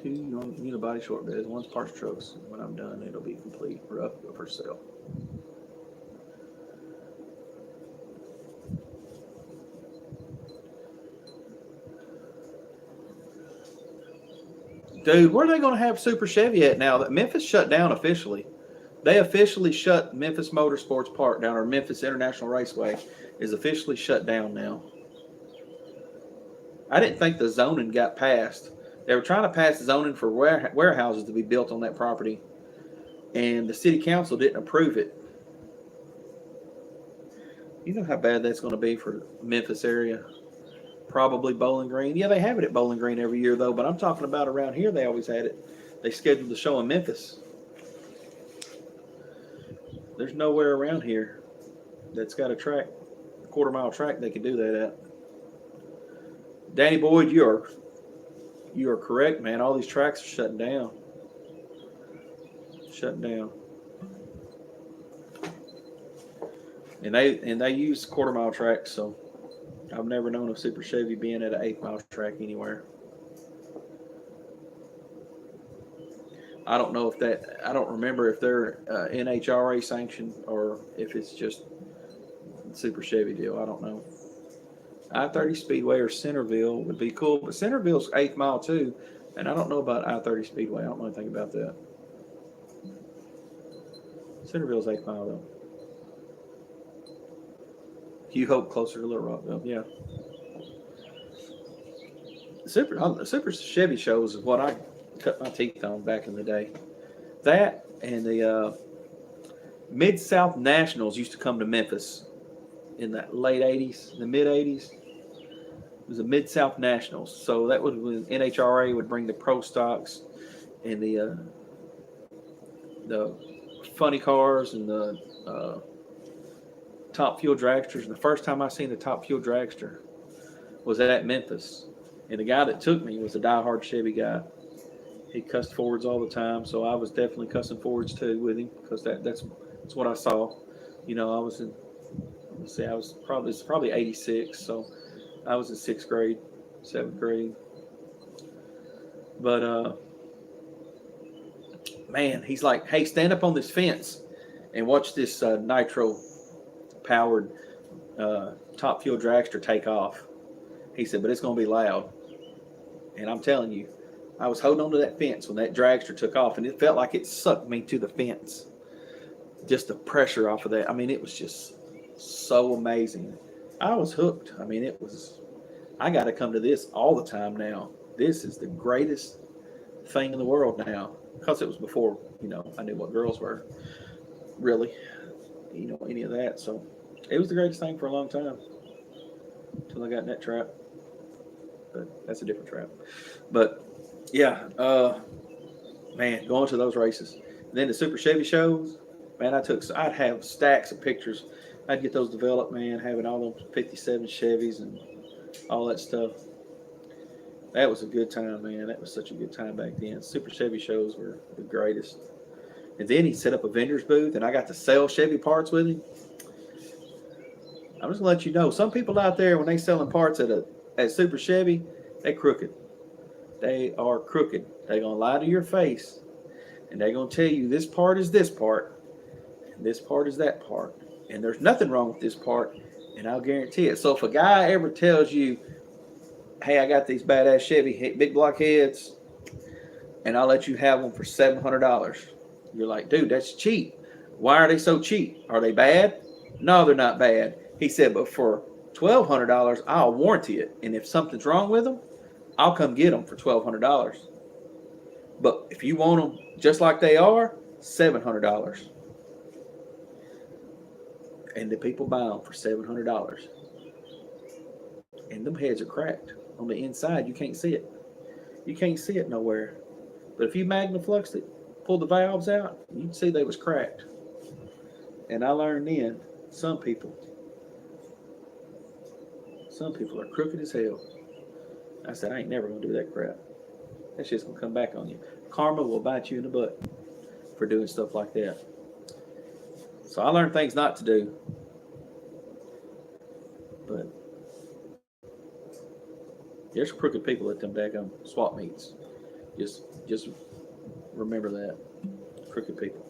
Two unibody short beds, one's parts trucks. When I'm done, it'll be complete rough for sale. Dude, where are they going to have Super Chevy at now? That Memphis shut down officially. They officially shut Memphis Motorsports Park down, or Memphis International Raceway is officially shut down now. I didn't think the zoning got passed. They were trying to pass zoning for warehouses to be built on that property, and the city council didn't approve it. You know how bad that's going to be for Memphis area. Probably Bowling Green. Yeah, they have it at Bowling Green every year, though, but I'm talking about around here they always had it. They scheduled the show in Memphis. There's nowhere around here that's got a track, a quarter-mile track they can do that at. Danny Boyd, you are correct, man. All these tracks are shutting down. Shutting down. And they use quarter-mile tracks, so I've never known of Super Chevy being at an 8-mile track anywhere. I don't know I don't remember if they're NHRA sanctioned or if it's just Super Chevy deal. I don't know. I-30 Speedway or Centerville would be cool, but Centerville's 8th mile too, and I don't know about I-30 Speedway. I don't know anything about that. Centerville's 8th mile though. You hope closer to Little Rock though, yeah. Super Chevy shows is what I cut my teeth on back in the day. That and the Mid-South Nationals used to come to Memphis in the late 80s, the mid 80s. It was a Mid-South Nationals. So that was when NHRA would bring the pro stocks and the funny cars and the Top Fuel dragsters. And the first time I seen the Top Fuel dragster was at Memphis. And the guy that took me was a diehard Chevy guy. He cussed Fords all the time, so I was definitely cussing Fords too with him because that's what I saw. You know, I was in. Let me see, it's probably 86, so I was in 6th grade, 7th grade. But man, he's like, hey, stand up on this fence and watch this nitro powered Top Fuel dragster take off. He said, but it's going to be loud. And I'm telling you, I was holding on to that fence when that dragster took off, and it felt like it sucked me to the fence. Just the pressure off of that. I mean, it was just so amazing. I was hooked. I mean, I got to come to this all the time now. This is the greatest thing in the world now, because it was before, I knew what girls were, really, any of that. So it was the greatest thing for a long time until I got in that trap. But that's a different trap. But yeah, man, going to those races. And then the Super Chevy shows, man, I'd have stacks of pictures. I'd get those developed, man, having all those 57 Chevys and all that stuff. That was a good time, man. That was such a good time back then. Super Chevy shows were the greatest. And then he set up a vendor's booth, and I got to sell Chevy parts with him. I'm just gonna let you know, some people out there, when they selling parts at Super Chevy, they crooked. They are crooked. They're gonna lie to your face, and they're gonna tell you this part is this part, and this part is that part, and there's nothing wrong with this part, and I'll guarantee it. So if a guy ever tells you, hey, I got these badass Chevy big block heads, and I'll let you have them for $700. You're like, dude, that's cheap. Why are they so cheap? Are they bad? No, they're not bad. He said, but for $1,200, I'll warranty it. And if something's wrong with them, I'll come get them for $1,200. But if you want them just like they are, $700. And the people buy them for $700. And them heads are cracked. On the inside, you can't see it. You can't see it nowhere. But if you magnafluxed it, pulled the valves out, you'd see they was cracked. And I learned then, some people are crooked as hell. I said, I ain't never going to do that crap. That shit's going to come back on you. Karma will bite you in the butt for doing stuff like that. So I learned things not to do. But there's crooked people at them daggum swap meets. Just remember that. Crooked people.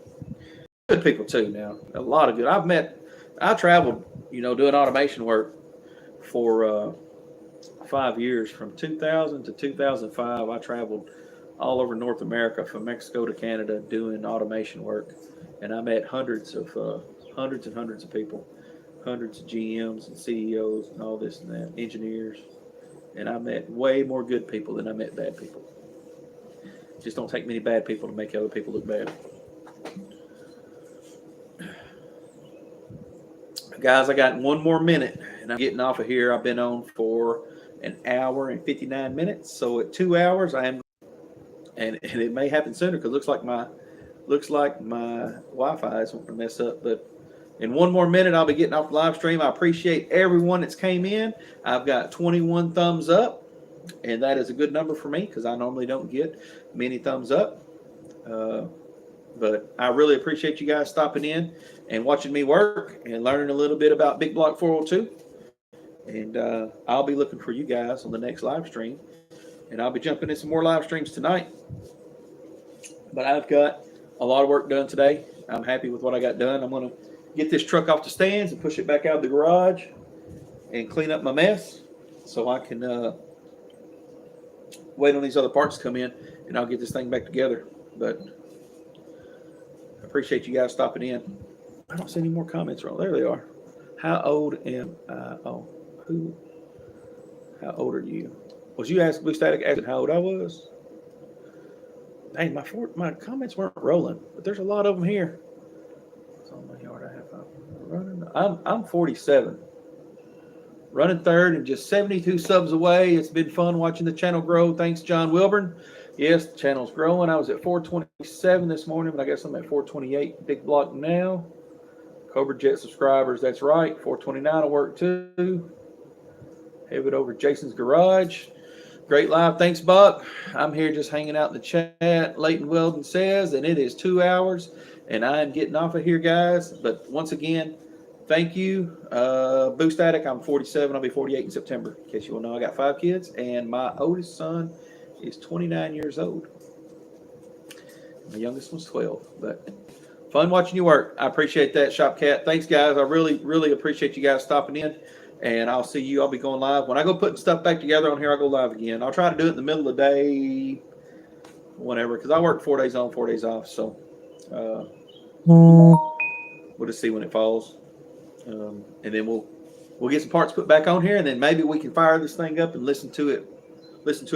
Good people too now. A lot of good. I traveled, doing automation work for 5 years. From 2000 to 2005, I traveled all over North America, from Mexico to Canada, doing automation work. And I met hundreds and hundreds of people, hundreds of GMs and CEOs and all this and that, engineers. And I met way more good people than I met bad people. Just don't take many bad people to make other people look bad. Guys, I got one more minute, and I'm getting off of here. I've been on for an hour and 59 minutes. So at 2 hours, and it may happen sooner, because looks like my Wi-Fi is wanting to mess up. But in one more minute, I'll be getting off the live stream. I appreciate everyone that's came in. I've got 21 thumbs up, and that is a good number for me, because I normally don't get many thumbs up. But I really appreciate you guys stopping in and watching me work and learning a little bit about Big Block 402. And I'll be looking for you guys on the next live stream. And I'll be jumping in some more live streams tonight. But I've got a lot of work done today. I'm happy with what I got done. I'm going to get this truck off the stands and push it back out of the garage and clean up my mess, so I can wait on these other parts to come in, and I'll get this thing back together. But I appreciate you guys stopping in. I don't see any more comments wrong. There they are. How old am I? How old are you? Was you asking Blue Static asking how old I was? Dang, my comments weren't rolling, but there's a lot of them here. It's on my yard. I'm 47. Running third and just 72 subs away. It's been fun watching the channel grow. Thanks, John Wilburn. Yes, the channel's growing. I was at 427 this morning, but I guess I'm at 428 Big Block now. Cobra Jet subscribers, that's right. 429 will work too. Head over Jason's garage. Great live. Thanks, Buck. I'm here just hanging out in the chat. Leighton Weldon says, and it is 2 hours, and I am getting off of here, guys. But once again, thank you. Boost Attic, I'm 47. I'll be 48 in September. In case you will know, I got 5 kids, and my oldest son is 29 years old. My youngest one's 12. But fun watching you work. I appreciate that, Shop Cat. Thanks, guys. I really, really appreciate you guys stopping in. And I'll see you. I'll be going live. When I go putting stuff back together on here, I'll go live again. I'll try to do it in the middle of the day, whenever, because I work 4 days on, 4 days off. So we'll just see when it falls. And then we'll get some parts put back on here, and then maybe we can fire this thing up and listen to it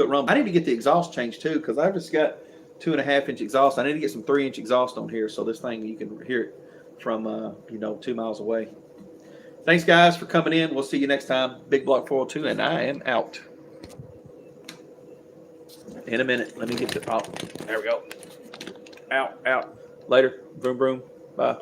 rumble. I need to get the exhaust changed too, because I've just got 2.5-inch exhaust. I need to get some 3-inch exhaust on here, so this thing you can hear it from 2 miles away. Thanks guys for coming in. We'll see you next time. Big Block 402, and I am out. In a minute. Let me get the there we go. Out. Later. Vroom vroom. Bye.